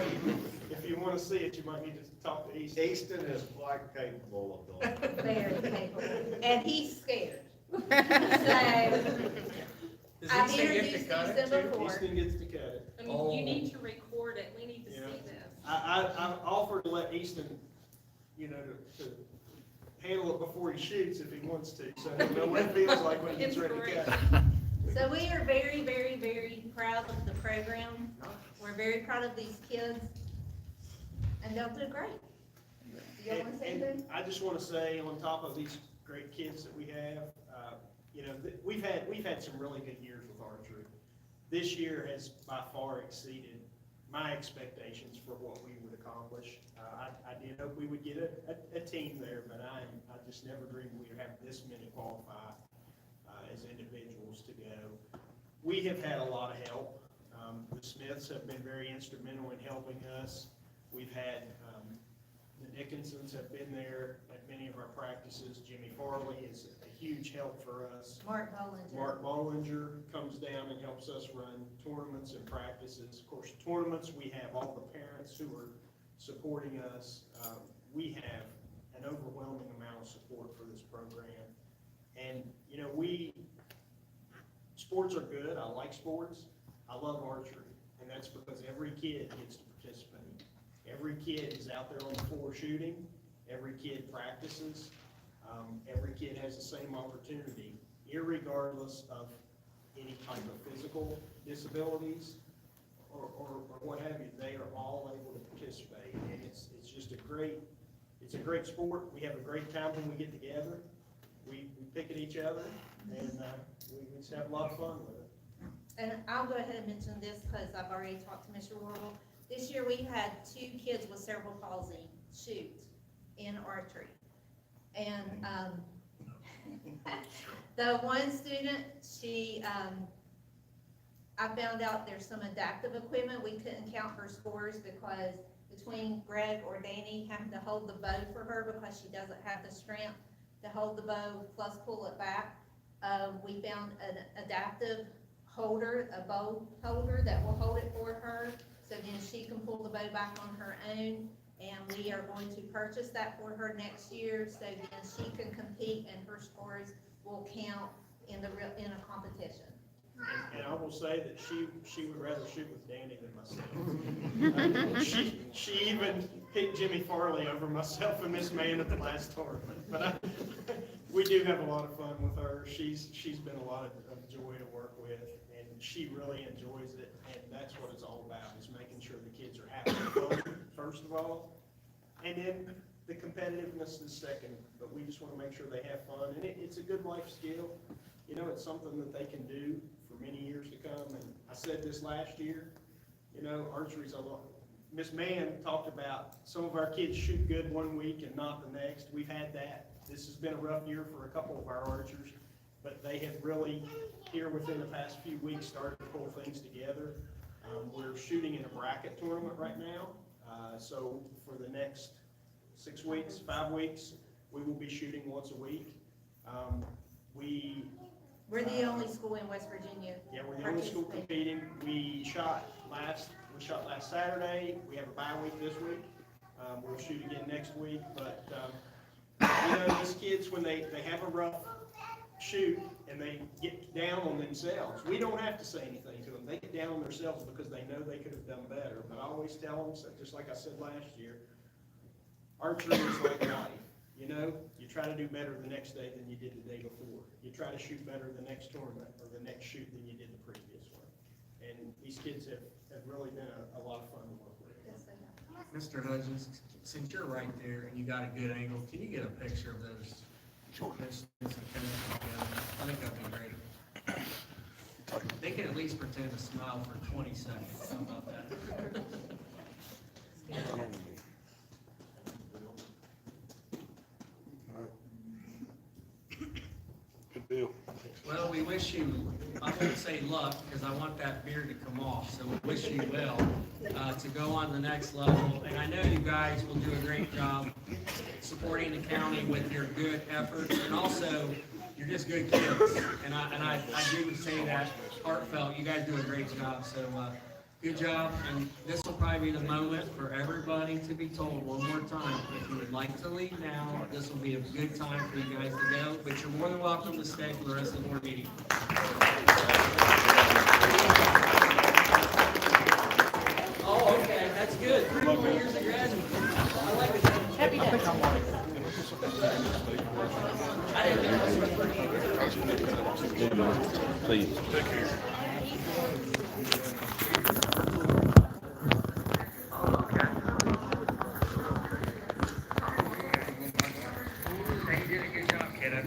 If you want to see it, you might need to talk to Easton. Easton is quite capable of doing it. Very capable. And he's scared. So, Does I've he say get introduced to cut these it too? before. Easton gets to cut it. I mean, you need to record it, we need to see Yeah. this. I've offered to let Easton, to handle it before he shoots if he wants to, so he'll know what it feels like when he gets ready to cut it. So we are very, very, very proud of the program. We're very proud of these kids. And they'll do great. Do you want to say And anything? I just want to say, on top of these great kids that we have, we've had some really good years with archery. This year has by far exceeded my expectations for what we would accomplish. I did hope we would get a team there, but I just never dreamed we'd have this many qualify as individuals to go. We have had a lot of help. The Smiths have been very instrumental in helping us. We've had the Dickinsons have been there at many of our practices. Jimmy Farley is a huge help for us. Mark Bollinger. Mark Bollinger comes down and helps us run tournaments and practices. Of course, tournaments, we have all the parents who are supporting us. We have an overwhelming amount of support for this program. And, sports are good. I like sports. I love archery. And that's because every kid gets to participate. Every kid is out there on the floor shooting. Every kid practices. Every kid has the same opportunity, irregardless of any type of physical disabilities or what have you. They are all able to participate, and it's just a great sport. We have a great time when we get together. We pick at each other, and we just have a lot of fun with it. And I'll go ahead and mention this because I've already talked to Mr. Worrell. This year, we had 2 kids with cerebral palsy shoot in archery. And, the one student, she, I found out there's some adaptive equipment. We couldn't count her scores because between Greg or Danny having to hold the bow for her because she doesn't have the strength to hold the bow plus pull it back, we found an adaptive holder, a bow holder that will hold it for her, so then she can pull the bow back on her own. And we are going to purchase that for her next year, so then she can compete and her scores will count in in a competition. And I will say that she would rather shoot with Danny than myself. She even picked Jimmy Farley over myself and Miss Mann at the last tournament. But we do have a lot of fun with her. She's been a lot of joy to work with, and she really enjoys it. And that's what it's all about, is making sure the kids are having fun, first of all. And then the competitiveness is second, but we just want to make sure they have fun. And it's a good life skill. You know, it's something that they can do for many years to come. And I said this last year, you know, archery's a lot. Miss Mann talked about some of our kids shoot good one week and not the next. We've had that. This has been a rough year for a couple of our archers, but they have really, here within the past few weeks, started to pull things together. We're shooting in a bracket tournament right now. So for the next 6 weeks, 5 weeks, we will be shooting once a week. We're the only school in West Virginia. Yeah, we're the only school competing. We shot last Saturday. We have a bye week this week. We'll shoot again next week, but, you know, these kids, when they have a rough shoot and they get down on themselves, we don't have to say anything to them. They get down on themselves because they know they could have done better. But I always tell them, just like I said last year, archery is like life. You know, you try to do better the next day than you did the day before. You try to shoot better the next tournament or the next shoot than you did the previous one. And these kids have really been a lot of fun to work with. Mr. Hudgens, since you're right there and you got a good angle, can you get a picture of those? I think that'd be great. They can at least pretend to smile for 20 seconds. How about that? Good deal. Well, we wish you, I won't say luck, because I want that beard to come off, so we wish you well to go on the next level. And I know you guys will do a great job supporting the county with your good efforts, and also, you're just good kids. And I do say that heartfelt, you guys do a great job, so good job. And this will probably be the moment for everybody to be told one more time, if you would like to leave now, this will be a good time for you guys to go, but you're more than welcome to stay for the rest of the board meeting. Oh, okay, that's good. 3 more years of graduate. I like it. Happy days. I didn't know. Please. Take care. You did a good job, kiddo.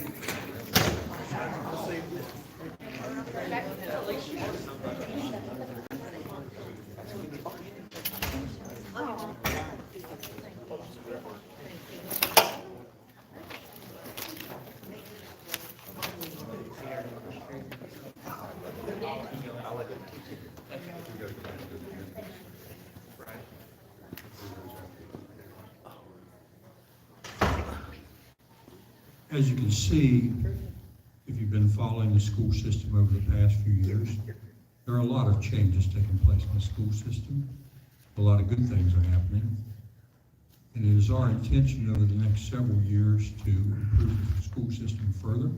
As you can see, if you've been following the school system over the past few years, there are a lot of changes taking place in the school system. A lot of good things are happening. And it is our intention over the next several years to improve the school system further.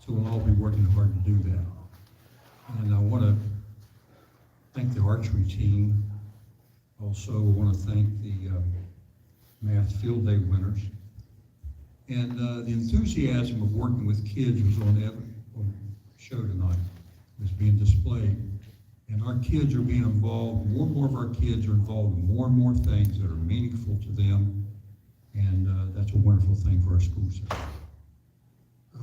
So we'll all be working hard to do that. And I want to thank the archery team. Also want to thank the math field day winners. And the enthusiasm of working with kids was on show tonight. It was being displayed. And our kids are being involved, more and more of our kids are involved in more and more things that are meaningful to them. And that's a wonderful thing for our school system.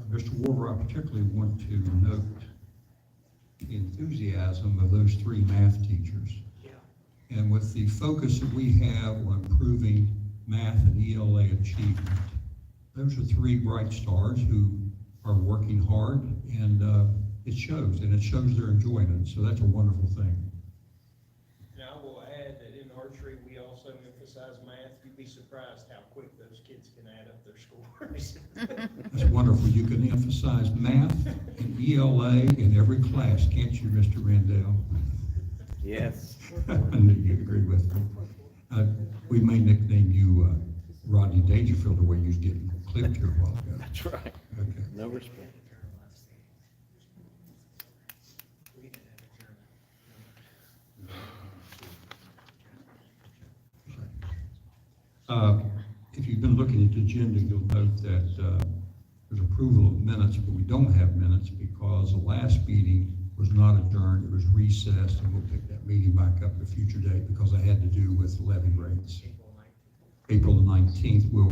Mr. Warber, I particularly want to note the enthusiasm of those 3 math teachers. Yeah. And with the focus that we have on improving math and ELA achievement, those are three bright stars who are working hard, and it shows they're enjoying it, so that's a wonderful thing. Now, I will add that in archery, we also emphasize math. You'd be surprised how quick those kids can add up their scores. That's wonderful. You can emphasize math and ELA in every class, can't you, Mr. Randall? Yes. I knew you'd agree with me. We may nickname you Rodney Dangerfield, the way you was getting clipped here a while ago. That's right. Okay. No respect. If you've been looking at the agenda, you'll note that there's approval of minutes, but we don't have minutes because the last meeting was not adjourned, it was recessed, and we'll pick that meeting back up at a future date because it had to do with levy rates. April the 19th, we'll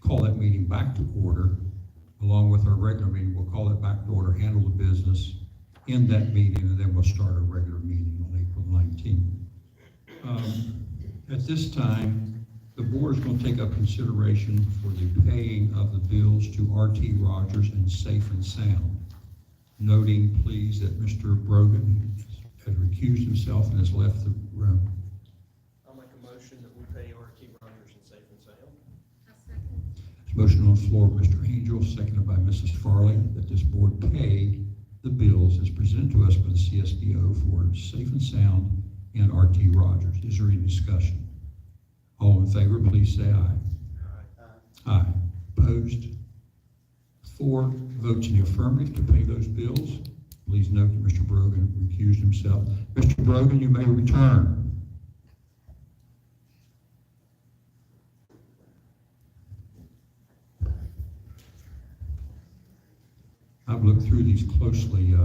call that meeting back to order, along with our regular meeting. We'll call it back to order, handle the business in that meeting, and then we'll start our regular meeting on April 19th. At this time, the board is going to take up consideration for the paying of the bills to R.T. Rogers and Safe and Sound. Noting, please, that Mr. Brogan has recused himself and has left the room. I'll make a motion that we pay R.T. Rogers and Safe and Sound. There's a motion on the floor of Mr. Angel, seconded by Mrs. Farley, that this board pay the bills as presented to us by the CSDO for Safe and Sound and R.T. Rogers. Is there any discussion? All in favor, please say aye. Aye. Opposed? 4 votes in the affirmative to pay those bills. Please note that Mr. Brogan recused himself. Mr. Brogan, you may return. I've looked through these closely.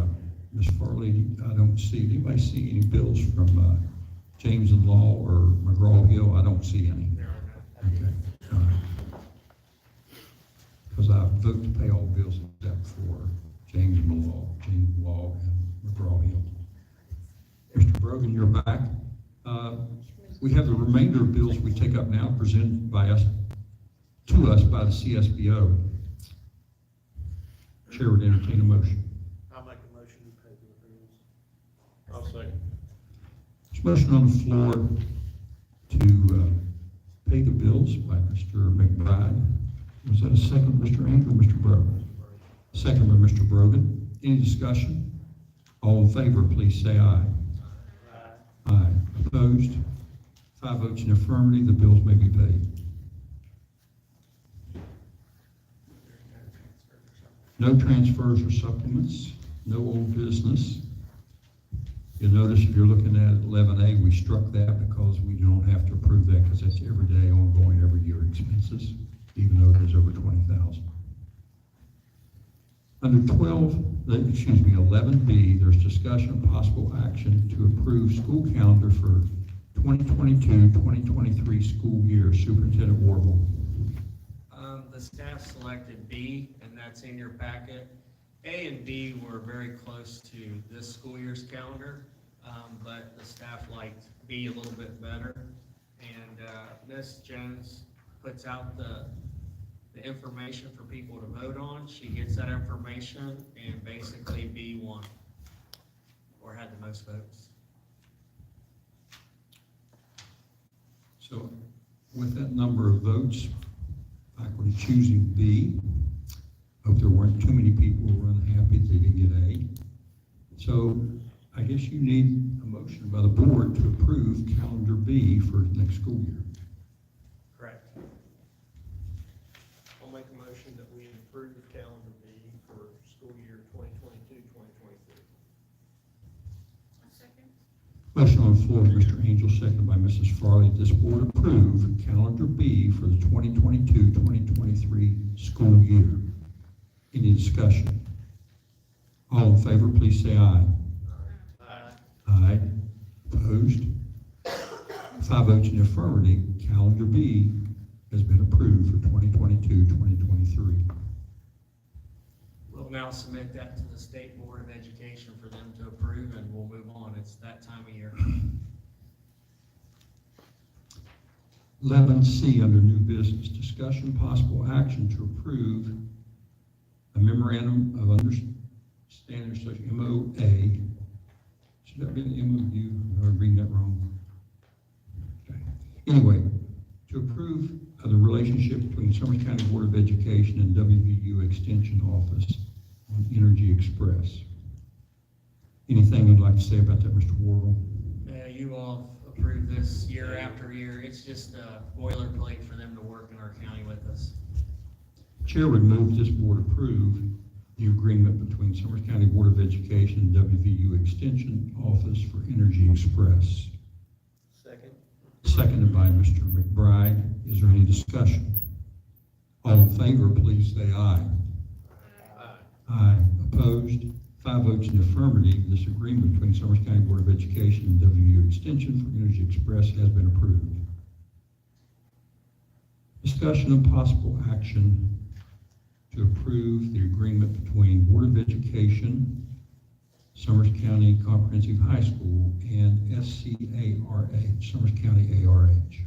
Ms. Farley, I don't see, anybody see any bills from James and Law or McGraw-Hill? I don't see any. Okay. All right. Because I vote to pay all bills except for James Law and McGraw-Hill. Mr. Brogan, you're back. We have the remainder of bills we take up now presented by us, to us by the CSBO. Chair would entertain a motion. I'll make a motion to pay the bills. I'll second. There's a motion on the floor to pay the bills by Mr. McBride. Was that a second, Mr. Andrew, or Mr. Brogan? Second by Mr. Brogan. Any discussion? All in favor, please say aye. Aye. Aye. Opposed? 5 votes in affirmative, the bills may be paid. No transfers or supplements, no old business. You'll notice if you're looking at 11A, we struck that because we don't have to approve that because that's everyday, ongoing, every year expenses, even though it is over 20,000. Under 11B, there's discussion of possible action to approve school calendar for 2022-2023 school year. Superintendent Warble. The staff selected B, and that's in your packet. A and B were very close to this school year's calendar, but the staff liked B a little bit better. And Ms. Jones puts out the information for people to vote on. She gets that information, and basically B won, or had the most votes. So with that number of votes, faculty choosing B. Hope there weren't too many people who were unhappy they didn't get A. So I guess you need a motion by the board to approve calendar B for next school year. Correct. I'll make a motion that we approve calendar B for school year 2022-2023. Motion on the floor of Mr. Angel, seconded by Mrs. Farley. This board approve calendar B for the 2022-2023 school year. Any discussion? All in favor, please say aye. Aye. Aye. Opposed? 5 votes in the affirmative. Calendar B has been approved for 2022-2023. We'll now submit that to the State Board of Education for them to approve, and we'll move on. It's that time of year. 11C under new business, discussion possible action to approve a memorandum of understanding, MOA. Should that be an MOU? Or am I reading that wrong? Okay. Anyway, to approve of the relationship between Summers County Board of Education and WVU Extension Office on Energy Express. Anything you'd like to say about that, Mr. Wardle? You all approve this year after year. It's just a boilerplate for them to work in our county with us. Chair would move this board approve the agreement between Summers County Board of Education and WVU Extension Office for Energy Express. Second. Seconded by Mr. McBride. Is there any discussion? All in favor, please say aye. Aye. Aye. Opposed? 5 votes in the affirmative. This agreement between Summers County Board of Education and WVU Extension for Energy Express has been approved. Discussion and possible action to approve the agreement between Board of Education, Summers County Comprehensive High School, and SCARH, Summers County ARH.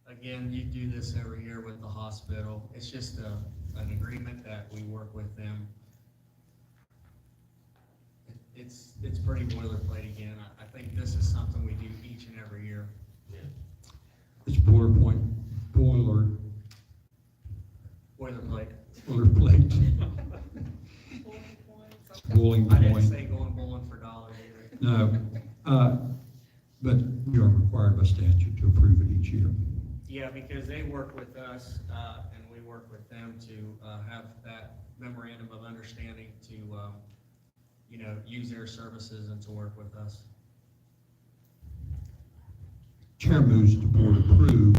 Again, you do this every year with the hospital. It's just an agreement that we work with them. It's pretty boilerplate again. I think this is something we do each and every year. It's boilerplate. Bowling I didn't point. say going bowling for dollars either. No, but we are required by statute to approve it each year. Yeah, because they work with us, and we work with them to have that memorandum of understanding to, use their services and to work with us. Chair moves the board approve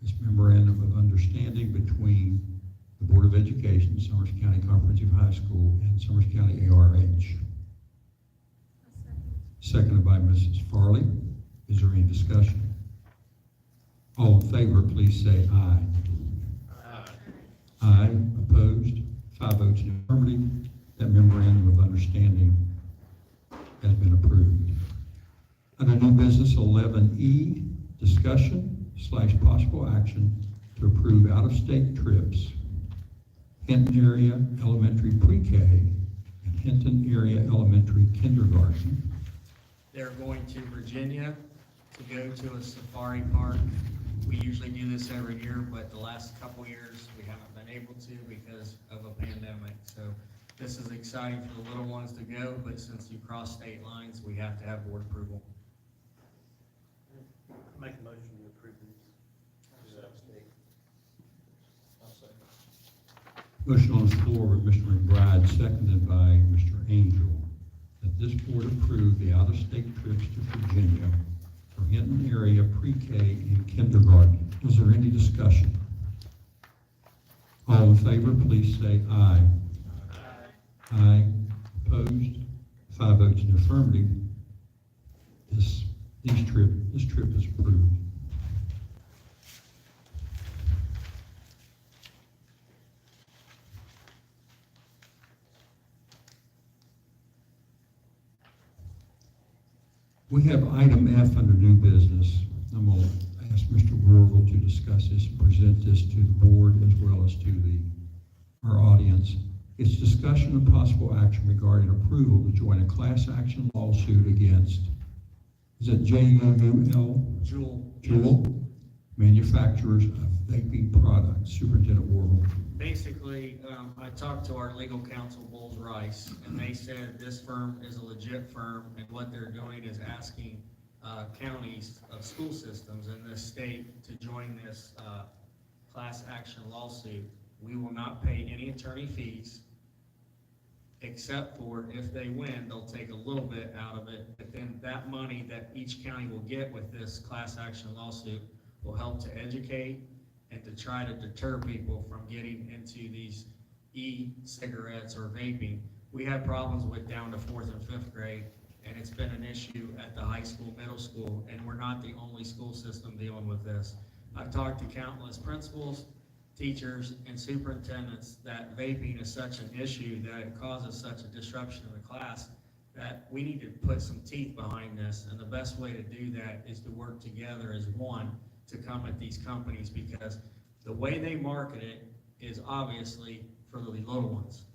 this memorandum of understanding between the Board of Education, Summers County Comprehensive High School, and Summers County ARH. Seconded by Mrs. Farley. Is there any discussion? All in favor, please say aye. Aye. Aye. Opposed? 5 votes in the affirmative. That memorandum of understanding has been approved. Under new business 11E, discussion / possible action to approve out-of-state trips, Hinton Area Elementary Pre-K and Hinton Area Elementary Kindergarten. They're going to Virginia to go to a safari park. We usually do this every year, but the last couple years, we haven't been able to because of a pandemic. So this is exciting for the little ones to go, but since you cross state lines, we have to have board approval. Make a motion to approve these. I'll second. Motion on the floor with Mr. McBride, seconded by Mr. Angel, that this board approve the out-of-state trips to Virginia for Hinton Area Pre-K and Kindergarten. Is there any discussion? All in favor, please say aye. Aye. Opposed? 5 votes in the affirmative. This trip is approved. We have item F under new business. I'm going to ask Mr. Warville to discuss this and present this to the board as well as to our audience. It's discussion and possible action regarding approval to join a class action lawsuit against, is it JUUL? Jewel. Manufacturers of vaping products. Superintendent Warville. Basically, I talked to our legal counsel, Bowles Rice, and they said this firm is a legit firm, and what they're doing is asking counties of school systems in this state to join this class action lawsuit. We will not pay any attorney fees, except for if they win, they'll take a little bit out of it, but then that money that each county will get with this class action lawsuit will help to educate and to try to deter people from getting into these e-cigarettes or vaping. We have problems with down to 4th and 5th grade, and it's been an issue at the high school, middle school, and we're not the only school system dealing with this. I've talked to countless principals, teachers, and superintendents that vaping is such an issue that it causes such a disruption in the class that we need to put some teeth behind this, and the best way to do that is to work together as one to come at these companies, because the way they market it is obviously for the little ones.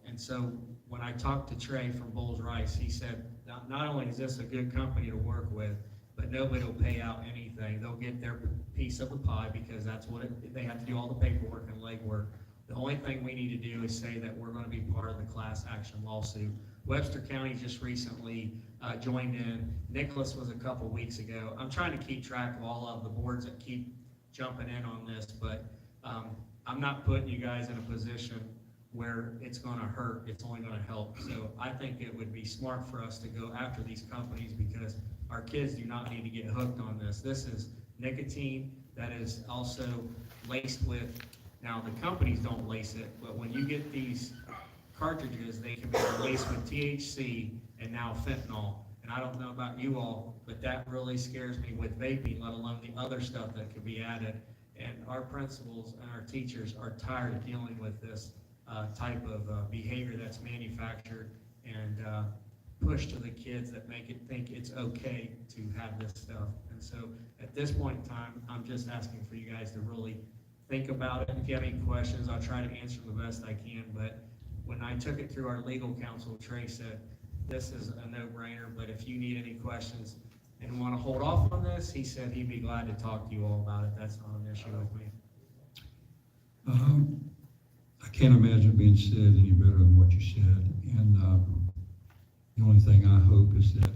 And so when I talked to Trey from Bulls Rice, he said, not only is this a good company to work with, but nobody will pay out anything. They'll get their piece of the pie, because that's what they have to do all the paperwork and legwork. The only thing we need to do is say that we're gonna be part of the class action lawsuit. Webster County just recently joined in. Nicholas was a couple weeks ago. I'm trying to keep track of all of the boards that keep jumping in on this, but I'm not putting you guys in a position where it's gonna hurt, it's only gonna help. So I think it would be smart for us to go after these companies, because our kids do not need to get hooked on this. This is nicotine that is also laced with, now the companies don't lace it, but when you get these cartridges, they can be laced with THC and now fentanyl. And I don't know about you all, but that really scares me with vaping, let alone the other stuff that could be added. And our principals and our teachers are tired of dealing with this type of behavior that's manufactured and pushed to the kids that make it think it's okay to have this stuff. And so at this point in time, I'm just asking for you guys to really think about it. If you have any questions, I'll try to answer them the best I can. But when I took it through our legal counsel, Trey said, this is a no-brainer, but if you need any questions and want to hold off on this, he said he'd be glad to talk to you all about it. That's not an issue with me. I can't imagine it being said any better than what you said. And the only thing I hope is that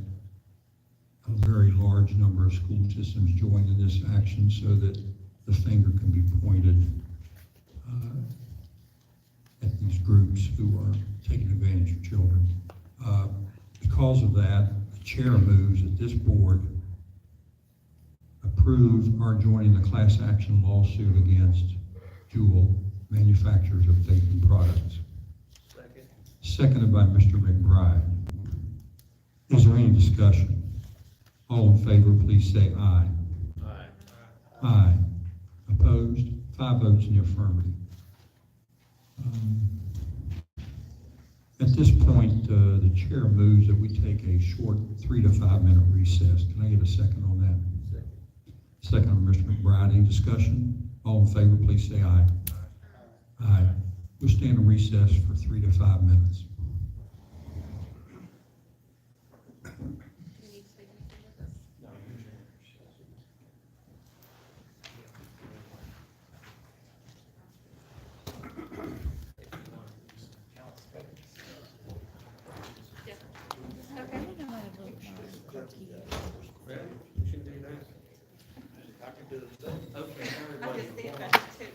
a very large number of school systems join in this action, so that the finger can be pointed at these groups who are taking advantage of children. Because of that, the chair moves that this board approve our joining the class action lawsuit against Juul, manufacturers of vaping products. Second. Seconded by Mr. McBride. Is there any discussion? All in favor, please say aye. Aye. Aye. Opposed? 5 votes in the affirmative. At this point, the chair moves that we take a short 3 to 5 minute recess. Can I get a second on that? Second on Mr. McBride. Any discussion? All in favor, please say aye. Aye. We'll stand in recess for 3 to 5 minutes. Ready? You should do that. I can do it. Okay, I everybody. just did that too.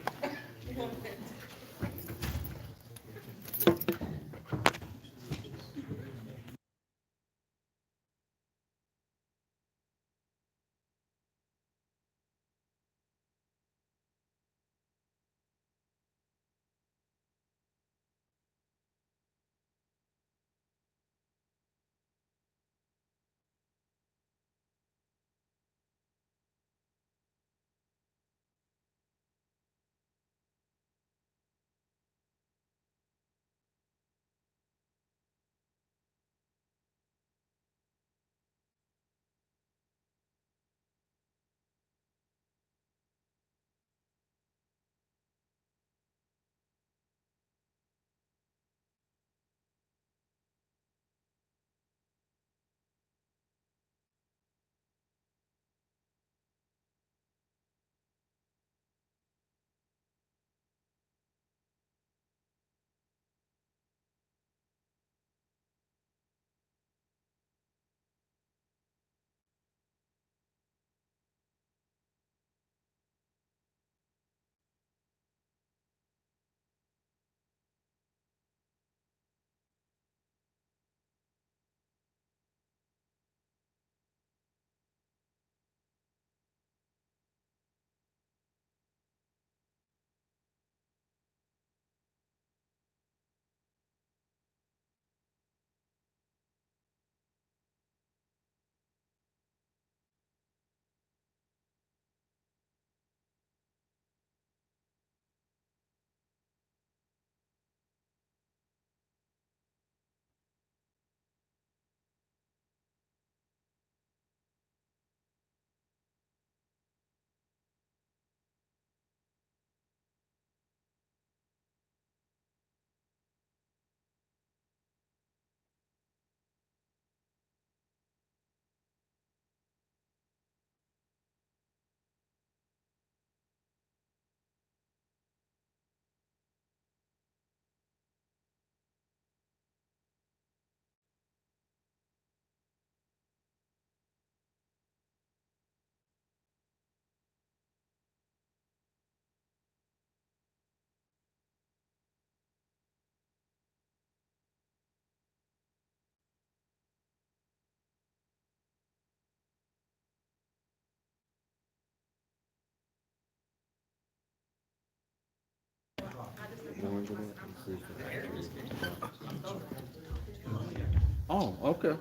Oh, okay.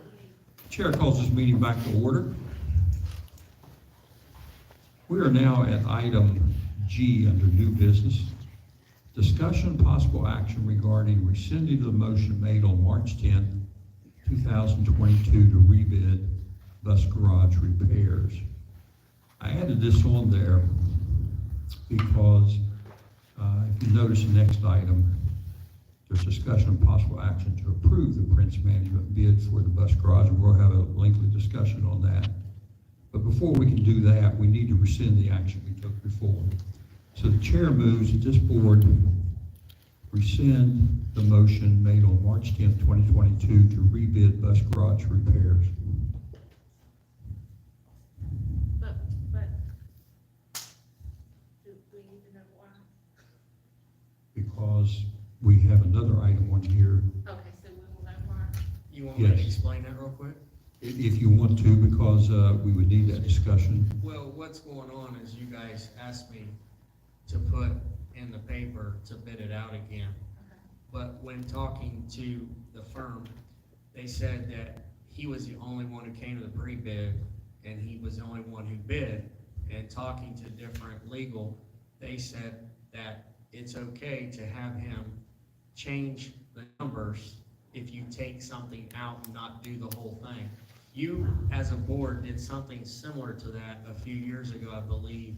Chair calls this meeting back to order. We are now at item G under new business. Discussion and possible action regarding rescinding the motion made on March 10th, 2022 to rebid bus garage repairs. I added this on there because if you notice the next item, there's discussion and possible action to approve the Prince Management bid for the bus garage, and we'll have a lengthy discussion on that. But before we can do that, we need to rescind the action we took before. So the chair moves that this board rescind the motion made on March 10th, 2022 to rebid bus garage repairs. But, do we need to know why? Because we have another item on here. Okay, so we will know why. You want me to Yes. explain that real quick? If you want to, because we would need that discussion. Well, what's going on is you guys asked me to put in the paper to bid it out again. But when talking to the firm, they said that he was the only one who came to the pre-bid and he was the only one who bid. And talking to different legal, they said that it's okay to have him change the numbers if you take something out and not do the whole thing. You, as a board, did something similar to that a few years ago, I believe,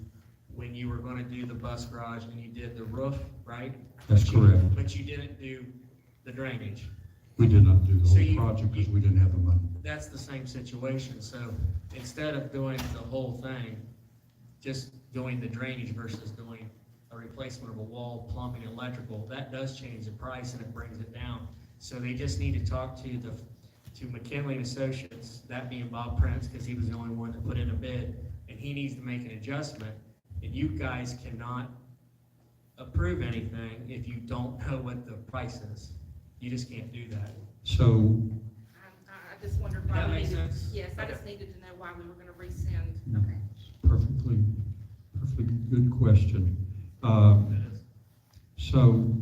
when you were gonna do the bus garage and you did the roof, right? That's But you- correct. But you didn't do the drainage. We did not do the So whole you- project because we didn't have the money. That's the same situation, so instead of doing the whole thing, just doing the drainage versus doing a replacement of a wall, plumbing, electrical, that does change the price and it brings it down. So they just need to talk to McKinley and Associates, that being Bob Prince, because he was the only one that put in a bid, and he needs to make an adjustment, and you guys cannot approve anything if you don't know what the price is. You just can't do that. So, I just wondered why That we makes needed. sense? Yes, I Okay. just needed to know why we were gonna rescind. Mm. Okay. perfectly good question. So,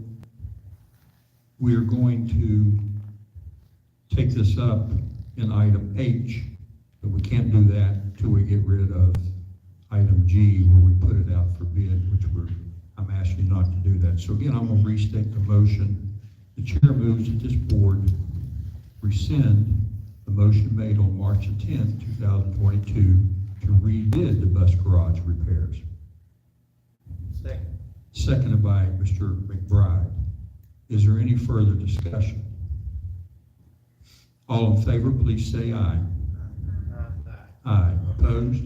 we're going to take this up in item H, but we can't do that until we get rid of item G, where we put it out for bid, which I'm asking you not to do that. So again, I'm going to restate the motion. The chair moves that this board rescind the motion made on March 10th, 2022 to rebid the bus garage repairs. Second. Seconded by Mr. McBride. Is there any further discussion? All in favor, please say aye. Aye. Opposed?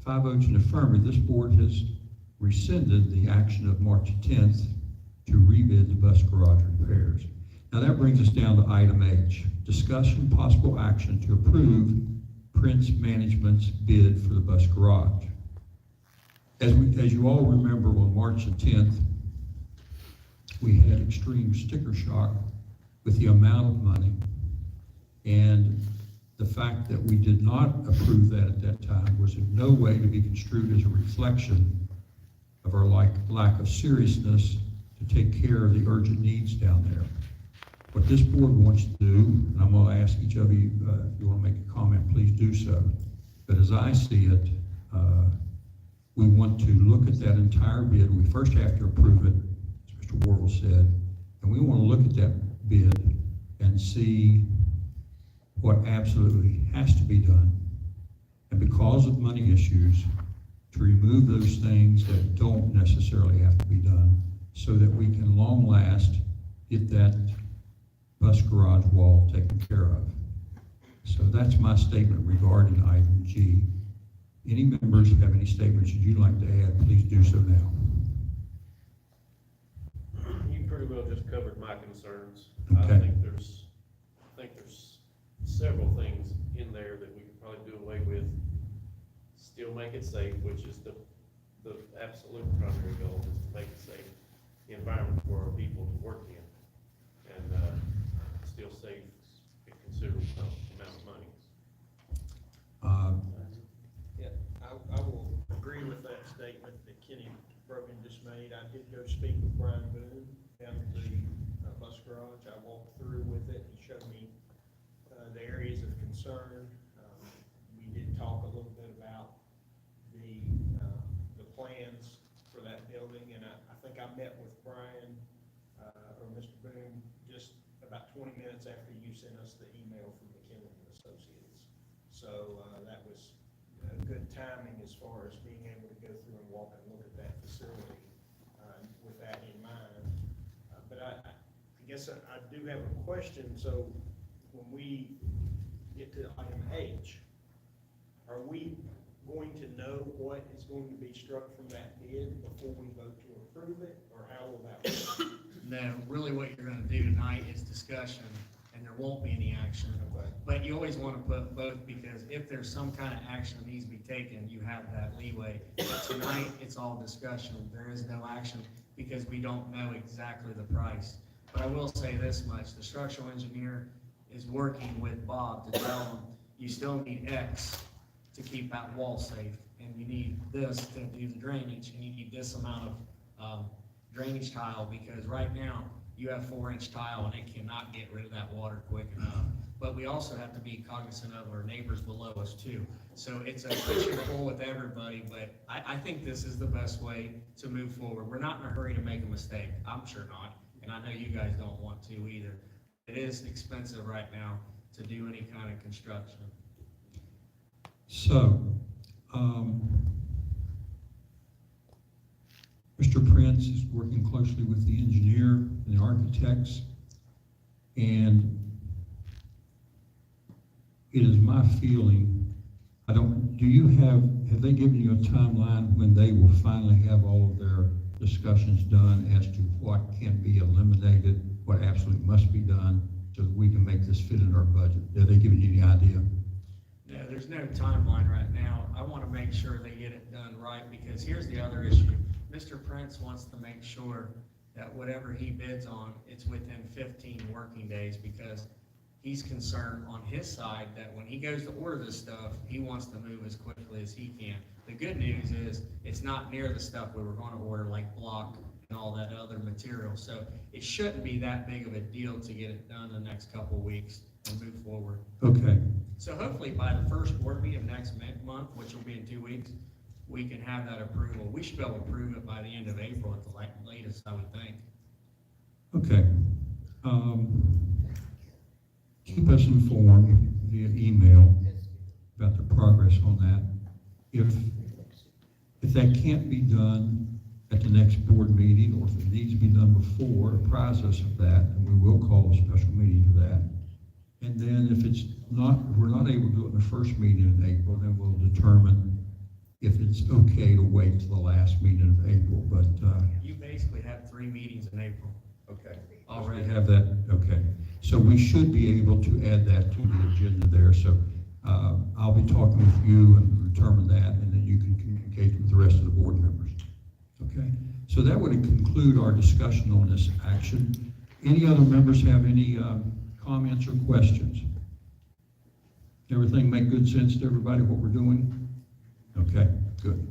5 votes in affirmative. This board has rescinded the action of March 10th to rebid the bus garage repairs. Now that brings us down to item H, discussion possible action to approve Prince Management's bid for the bus garage. As you all remember, on March the 10th, we had extreme sticker shock with the amount of money, and the fact that we did not approve that at that time was in no way to be construed as a reflection of our lack of seriousness to take care of the urgent needs down there. What this board wants to do, and I'm going to ask each of you, if you want to make a comment, please do so. But as I see it, we want to look at that entire bid. We first have to approve it, as Mr. Worrell said, and we want to look at that bid and see what absolutely has to be done. And because of money issues, to remove those things that don't necessarily have to be done so that we can long last get that bus garage wall taken care of. So that's my statement regarding item G. Any members have any statements that you'd like to add, please do so now. You pretty well just covered my concerns. Okay. I think there's several things in there that we could probably do away with, still make it safe, which is the absolute primary goal, is to make it safe environment for our people to work in, and still save a considerable amount of money. Yeah, I will agree with that statement that Kenny Brogan just made. I did go speak with Brian Boone down at the garage. I walked through with it, he showed me, the areas of concern. We did talk a little bit about the plans for that building, and I think I met with Brian, or Mr. Boone, just about 20 minutes after you sent us the email from McKinley and Associates. So, that was good timing as far as being able to go through and walk and look at that facility, with that in mind. But I guess I do have a question. So when we get to item H, are we going to know what is going to be struck from that bid before we vote to approve it, or how will that work? No, really what you're gonna do tonight is discussion, and there won't be any action. Okay. But you always wanna put both, because if there's some kind of action that needs to be taken, you have that leeway. But tonight, it's all discussion, there is no action, because we don't know exactly the price. But I will say this much, the structural engineer is working with Bob to tell him, you still need X to keep that wall safe, and you need this to do the drainage, and you need this amount of drainage tile, because right now, you have 4-inch tile and it cannot get rid of that water quick enough. But we also have to be cognizant of our neighbors below us too. So it's a push and pull with everybody, but I think this is the best way to move forward. We're not in a hurry to make a mistake, I'm sure not, and I know you guys don't want to either. It is expensive right now to do any kind of construction. So, Mr. Prince is working closely with the engineer and the architects, and it is my feeling, have they given you a timeline when they will finally have all of their discussions done as to what can be eliminated, what absolutely must be done, so that we can make this fit in our budget? Have they given you any idea? No, there's no timeline right now. I want to make sure they get it done right, because here's the other issue. Mr. Prince wants to make sure that whatever he bids on, it's within 15 working days, because he's concerned on his side that when he goes to order this stuff, he wants to move as quickly as he can. The good news is it's not near the stuff we were going to order, like block and all that other material. So it shouldn't be that big of a deal to get it done in the next couple of weeks and move forward. Okay. So hopefully by the first board meeting of next month, which will be in 2 weeks, we can have that approval. We should be able to approve it by the end of April at the latest, I would think. Okay. Keep us informed via email about the progress on that. If that can't be done at the next board meeting, or if it needs to be done before, apprise us of that, and we will call a special meeting for that. And then if we're not able to do it in the first meeting in April, then we'll determine if it's okay to wait till the last meeting of April, but, You basically have 3 meetings in April. okay. Already. We have that, okay. So we should be able to add that to the agenda there, so, I'll be talking with you and determine that, and then you can communicate with the rest of the board members. Okay? So that would conclude our discussion on this action. Any other members have any, comments or questions? Everything make good sense to everybody, what we're doing? Okay, good.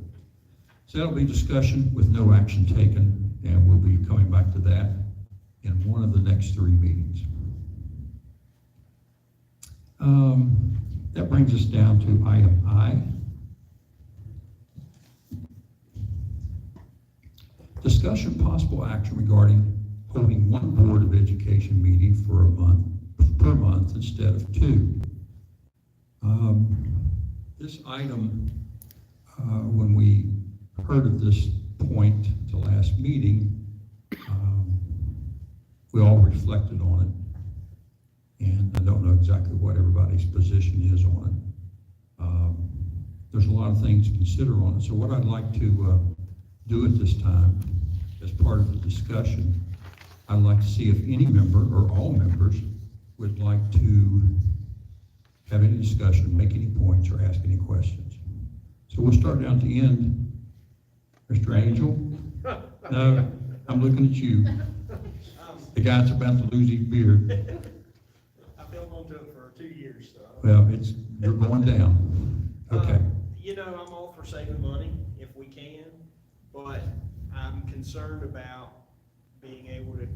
So that'll be discussion with no action taken, and we'll be coming back to that in one of the next 3 meetings. That brings us down to item I. Discussion possible action regarding holding one Board of Education meeting per month instead of 2. This item, when we heard of this point at the last meeting, we all reflected on it, and I don't know exactly what everybody's position is on it. There's a lot of things to consider on it, so what I'd like to do at this time, as part of the discussion, I'd like to see if any member or all members would like to have any discussion, make any points, or ask any questions. So we'll start down at the end. Mr. Angel? No, I'm looking at you. The guy that's about to lose his beard. I've been on to it for 2 years, so. Well, you're going down. Okay. You know, I'm all for saving money if we can, but I'm concerned about being able to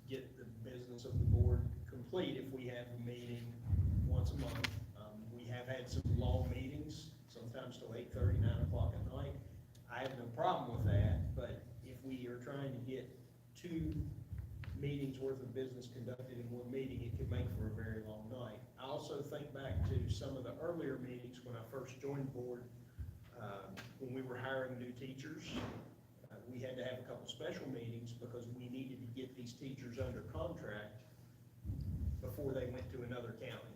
get the business of the board complete if we have a meeting once a month. We have had some long meetings, sometimes till 8:30, 9 o'clock at night. I have no problem with that, but if we are trying to get 2 meetings worth of business conducted in one meeting, it could make for a very long night. I also think back to some of the earlier meetings when I first joined the board, when we were hiring new teachers. We had to have a couple special meetings because we needed to get these teachers under contract before they went to another county.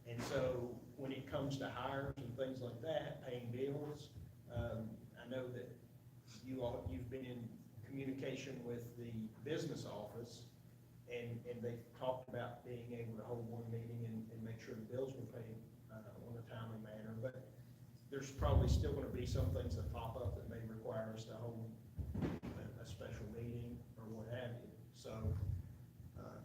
And so when it comes to hires and things like that, paying bills, I know that you've been in communication with the business office, and they've talked about being able to hold one meeting and make sure the bills were paid on a timely manner. But there's probably still gonna be some things that pop up that may require us to hold a special meeting or what have you. So,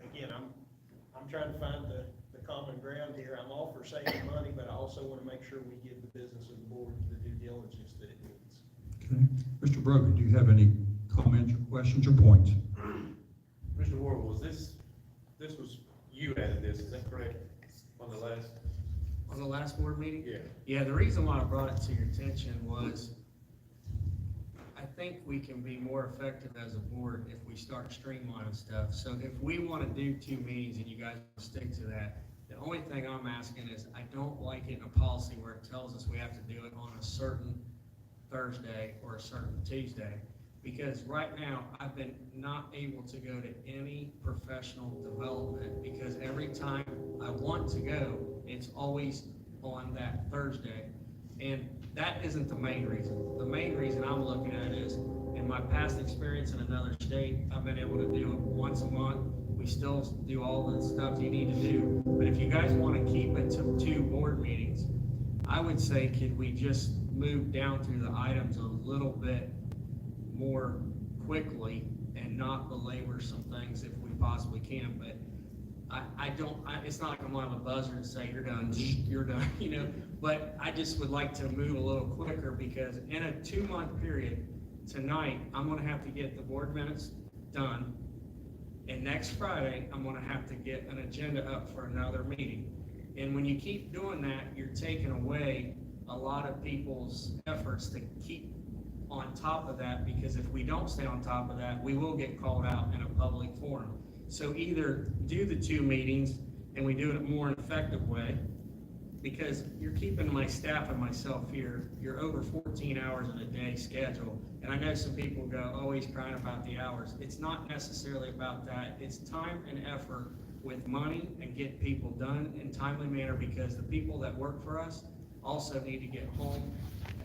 again, I'm trying to find the common ground here. I'm all for saving money, but I also wanna make sure we give the business of the board the due diligence that it needs. Okay. Mr. Brogan, do you have any comments or questions or points? Mr. Ward, this was, you added this, is that correct? On the last board meeting? Yeah. Yeah, the reason why I brought it to your attention was I think we can be more effective as a board if we start streamlining stuff. So if we want to do 2 meetings and you guys stick to that, the only thing I'm asking is I don't like it in a policy where it tells us we have to do it on a certain Thursday or a certain Tuesday. Because right now, I've been not able to go to any professional development because every time I want to go, it's always on that Thursday. And that isn't the main reason. The main reason I'm looking at is, in my past experience in another state, I've been able to do it once a month. We still do all the stuff you need to do. But if you guys want to keep it to 2 board meetings, I would say, could we just move down through the items a little bit more quickly and not belabor some things if we possibly can? But it's not like I'm on a buzzer and say, you're done, you know, but I just would like to move a little quicker because in a 2-month period, tonight, I'm gonna have to get the board minutes done. And next Friday, I'm gonna have to get an agenda up for another meeting. And when you keep doing that, you're taking away a lot of people's efforts to keep on top of that, because if we don't stay on top of that, we will get called out in a public forum. So either do the 2 meetings and we do it more an effective way, because you're keeping my staff and myself here, you're over 14 hours in a day schedule. And I know some people go, oh, he's crying about the hours. It's not necessarily about that. It's time and effort with money and get people done in timely manner, because the people that work for us also need to get home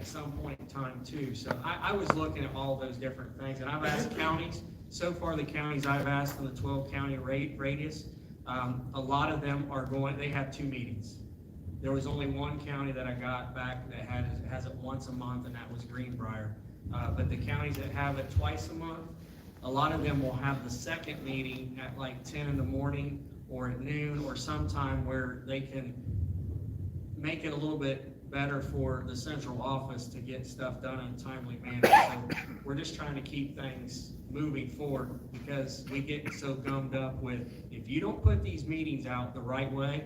at some point in time too. So I was looking at all those different things, and I've asked counties. So far, the counties I've asked in the 12 county radius, a lot of them are they have 2 meetings. There was only one county that I got back that has it once a month, and that was Greenbrier. But the counties that have it twice a month, a lot of them will have the second meeting at like 10 in the morning or at noon or sometime where they can make it a little bit better for the central office to get stuff done in a timely manner. So we're just trying to keep things moving forward, because we get so gummed up with, if you don't put these meetings out the right way,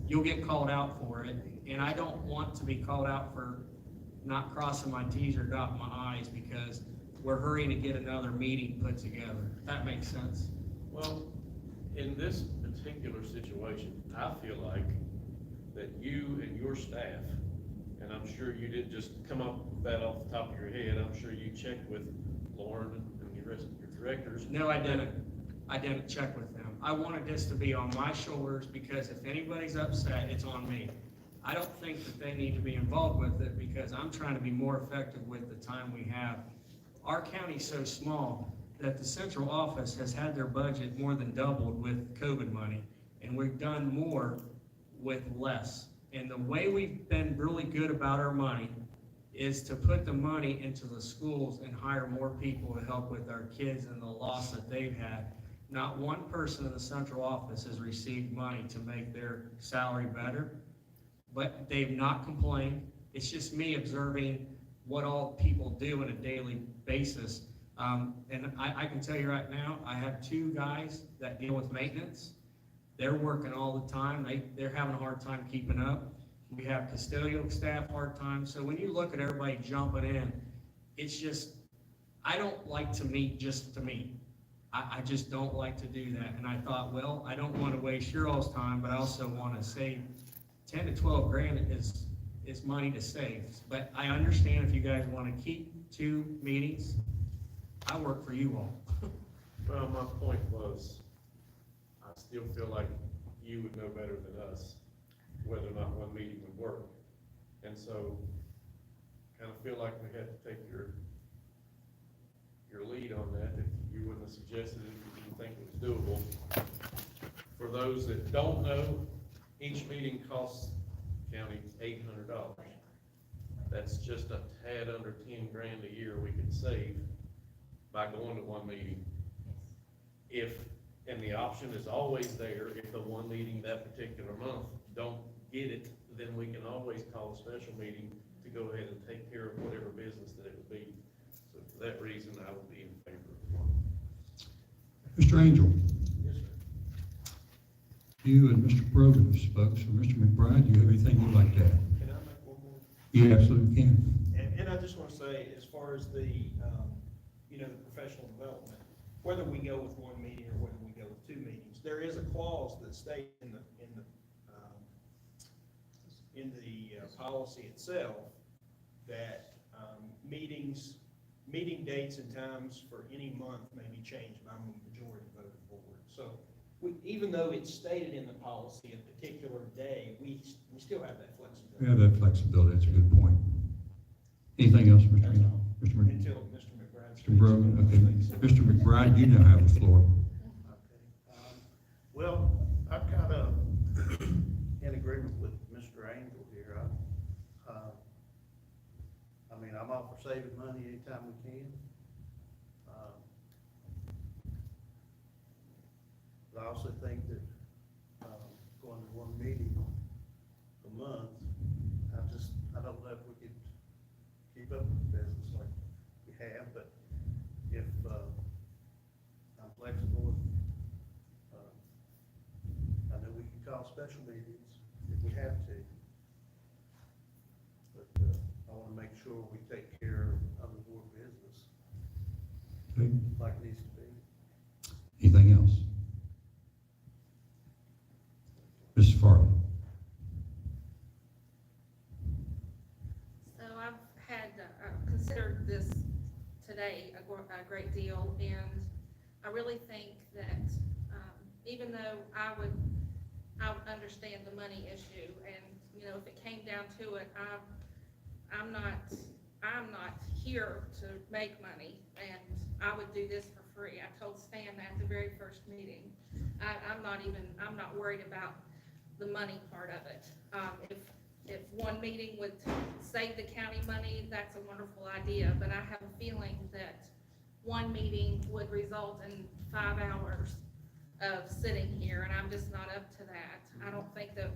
you'll get called out for it. And I don't want to be called out for not crossing my T's or dotting my I's because we're hurrying to get another meeting put together. If that makes sense. Well, in this particular situation, I feel like that you and your staff, and I'm sure you didn't just come up with that off the top of your head, I'm sure you checked with Lauren and the rest of your directors. No, I didn't. I didn't check with them. I wanted this to be on my shoulders, because if anybody's upset, it's on me. I don't think that they need to be involved with it, because I'm trying to be more effective with the time we have. Our county's so small that the central office has had their budget more than doubled with COVID money, and we've done more with less. And the way we've been really good about our money is to put the money into the schools and hire more people to help with our kids and the loss that they've had. Not one person in the central office has received money to make their salary better, but they've not complained. It's just me observing what all people do on a daily basis. And I can tell you right now, I have 2 guys that deal with maintenance. They're working all the time. They're having a hard time keeping up. We have custodial staff hard time. So when you look at everybody jumping in, it's just, I don't like to meet just to meet. I just don't like to do that. And I thought, well, I don't want to waste your all's time, but I also want to save 10 to 12 grand is money to save. But I understand if you guys want to keep 2 meetings, I work for you all. Well, my point was, I still feel like you would know better than us whether or not one meeting would work. And so, kind of feel like we had to take your lead on that, if you wouldn't have suggested it, if you didn't think it was doable. For those that don't know, each meeting costs county $800. That's just a tad under 10 grand a year we could save by going to one meeting. And the option is always there, if the one meeting that particular month don't get it, then we can always call a special meeting to go ahead and take care of whatever business that it would be. So for that reason, I would be in favor of one. Mr. Angel, Yes, sir. you and Mr. Brogan have spoke, so Mr. McBride, do you have anything you'd like to add? Can I make one more? You absolutely can. And I just want to say, as far as the, the professional development, whether we go with one meeting or whether we go with 2 meetings, there is a clause that states in the policy itself that, meeting dates and times for any month may be changed by a majority voted board. So even though it's stated in the policy a particular day, we still have that flexibility. We have that flexibility, that's a good point. Anything else, Mr. That's Angel? all. Mr. Mc- Until Mr. McBride. Mr. Brogan, okay. Mr. McBride, you now have the floor. Okay. Well, I'm kind of in agreement with Mr. Angel here. I mean, I'm all for saving money anytime we can. But I also think that, going to one meeting a month, I don't know if we could keep up with the business like we have, but if, I'm flexible, I know we can call special meetings if we have to. But, I wanna make sure we take care of the board business Okay. like it needs to be. Anything else? Mrs. Farley? So I've had, considered this today a great deal, and I really think that, even though I would understand the money issue, and, if it came down to it, I'm not here to make money, and I would do this for free. I told Stan that at the very first meeting. I'm not worried about the money part of it. If one meeting would save the county money, that's a wonderful idea, but I have a feeling that one meeting would result in 5 hours of sitting here, and I'm just not up to that. I don't think that,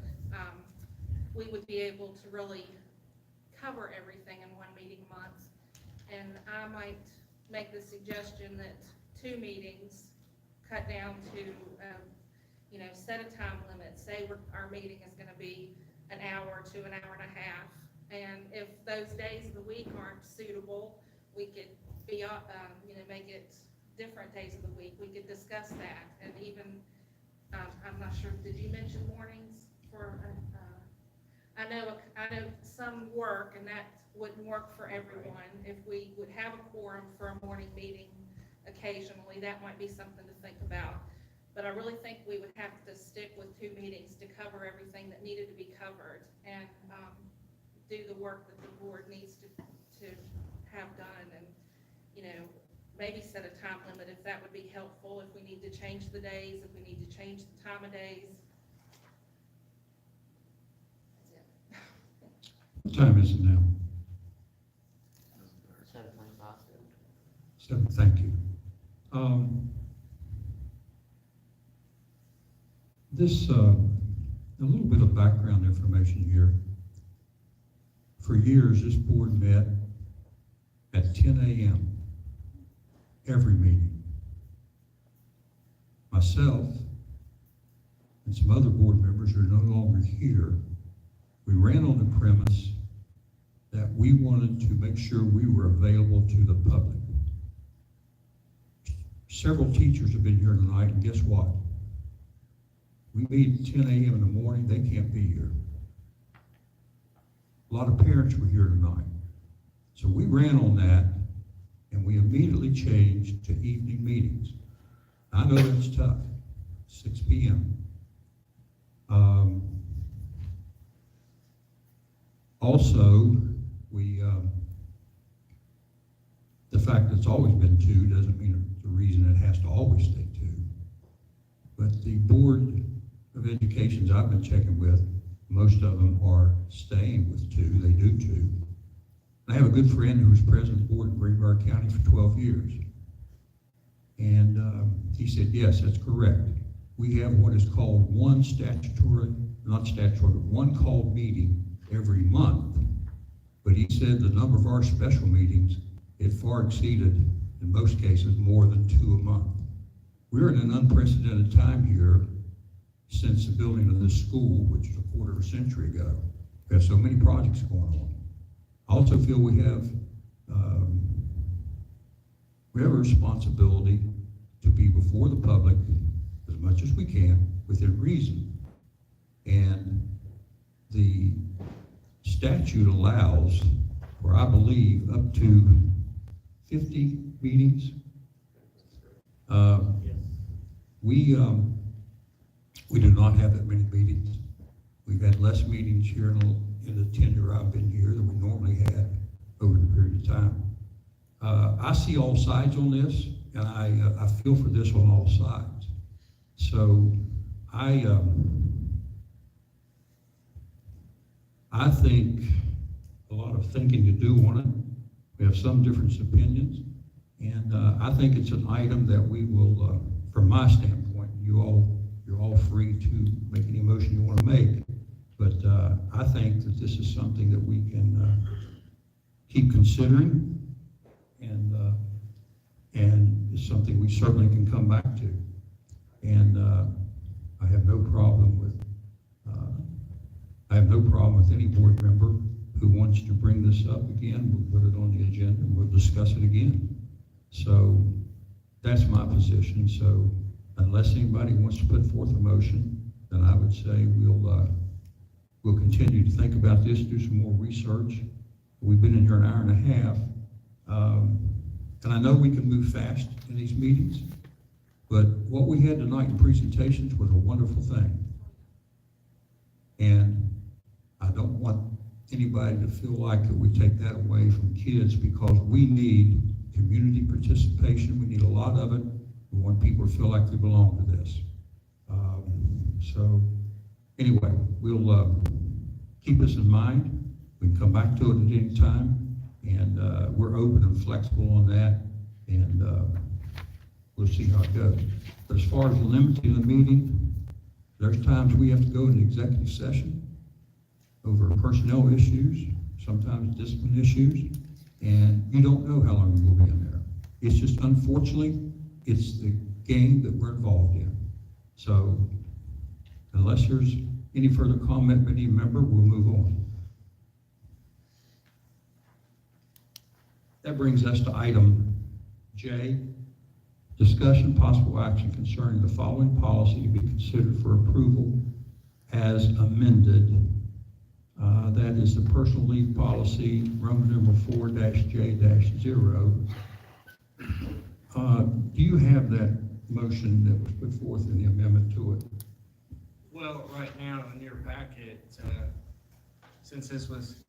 we would be able to really cover everything in one meeting a month. And I might make the suggestion that 2 meetings cut down to, set a time limit. Say our meeting is gonna be an hour to an hour and a half. And if those days of the week aren't suitable, we could be, make it different days of the week. We could discuss that. And even, I'm not sure, did you mention mornings for, I know some work, and that wouldn't work for everyone. If we would have a quorum for a morning meeting occasionally, that might be something to think about. But I really think we would have to stick with 2 meetings to cover everything that needed to be covered, and do the work that the board needs to have done, and, maybe set a time limit if that would be helpful, if we need to change the days, if we need to change the time of days. What time is it now? 7:25. 7, thank you. A little bit of background information here. For years, this board met at 10 a.m. every meeting. Myself and some other board members who are no longer here, we ran on the premise that we wanted to make sure we were available to the public. Several teachers have been here tonight, and guess what? We meet at 10 a.m. in the morning, they can't be here. A lot of parents were here tonight. So we ran on that, and we immediately changed to evening meetings. I know that's tough, 6 p.m. Also, the fact that it's always been 2 doesn't mean the reason it has to always stay 2. But the Board of Educations I've been checking with, most of them are staying with 2. They do 2. I have a good friend who was president of the board in Greenbrier County for 12 years. And he said, yes, that's correct. We have what is called one called meeting every month. But he said the number of our special meetings, it far exceeded, in most cases, more than 2 a month. We're in an unprecedented time here since the building of this school, which is a quarter of a century ago. We have so many projects going on. I also feel we have a responsibility to be before the public as much as we can within reason. And the statute allows for, I believe, up to 50 meetings. We do not have that many meetings. We've had less meetings here in the tenure I've been here than we normally had over the period of time. I see all sides on this, and I feel for this on all sides. So I think a lot of thinking to do on it. We have some different opinions, and I think it's an item that we will, from my standpoint, you're all free to make any motion you want to make. But I think that this is something that we can keep considering, and it's something we certainly can come back to. And I have no problem with any board member who wants to bring this up again. We'll put it on the agenda and we'll discuss it again. So that's my position. So unless anybody wants to put forth a motion, then I would say we'll continue to think about this, do some more research. We've been in here an hour and a half. And I know we can move fast in these meetings, but what we had tonight in presentations was a wonderful thing. And I don't want anybody to feel like that we take that away from kids, because we need community participation. We need a lot of it. We want people to feel like they belong to this. So anyway, we'll keep this in mind. We can come back to it at any time. And we're open and flexible on that, and we'll see how it goes. But as far as limiting the meeting, there's times we have to go into executive session over personnel issues, sometimes discipline issues, and you don't know how long you'll be in there. It's just, unfortunately, it's the game that we're involved in. So unless there's any further comment by any member, we'll move on. That brings us to item J, discussion possible action concerning the following policy to be considered for approval as amended. That is the personal leave policy, Roman numeral 4-J-0. Do you have that motion that was put forth in the amendment to it? Well, right now in your packet, since it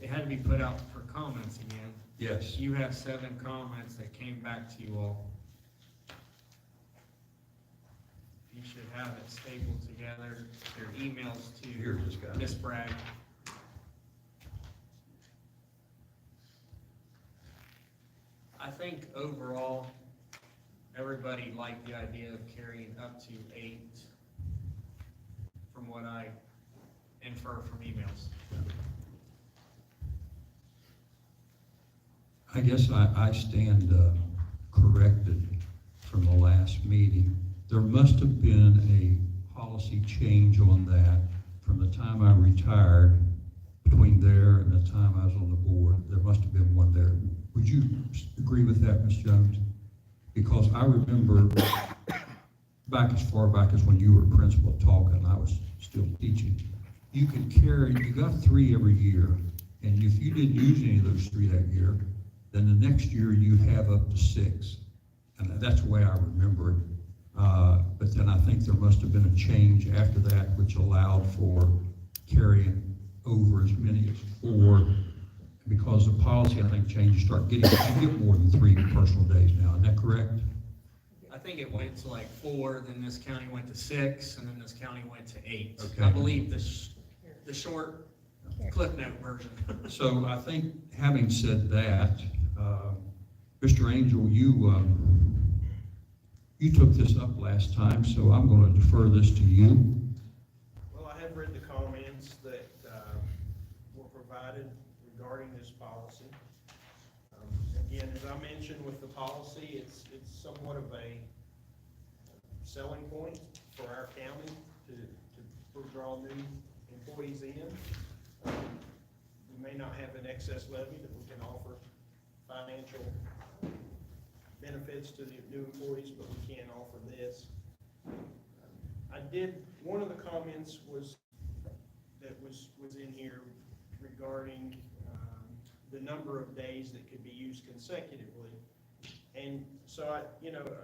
had to be put out for comments again. Yes. You have 7 comments that came back to you all. You should have it stapled together, their emails to Here, this guy. Ms. Bragg. I think overall, everybody liked the idea of carrying up to 8, from what I infer from emails. I guess I stand corrected from the last meeting. There must have been a policy change on that from the time I retired, between there and the time I was on the board. There must have been one there. Would you agree with that, Ms. Jones? Because I remember back as far back as when you were principal at Talca and I was still teaching, you got 3 every year. And if you didn't use any of those 3 that year, then the next year you have up to 6. And that's the way I remember it. But then I think there must have been a change after that which allowed for carrying over as many as 4. Because the policy, I think, changed, you get more than 3 personal days now. Isn't that correct? I think it went to like 4, then this county went to 6, and then this county went to 8. Okay. I believe the short Cliff Note version. So I think, having said that, Mr. Angel, you took this up last time, so I'm going to defer this to you. Well, I have read the comments that were provided regarding this policy. Again, as I mentioned with the policy, it's somewhat of a selling point for our county to draw new employees in. We may not have an excess levy that we can offer financial benefits to the new employees, but we can offer this. One of the comments was in here regarding the number of days that could be used consecutively. And so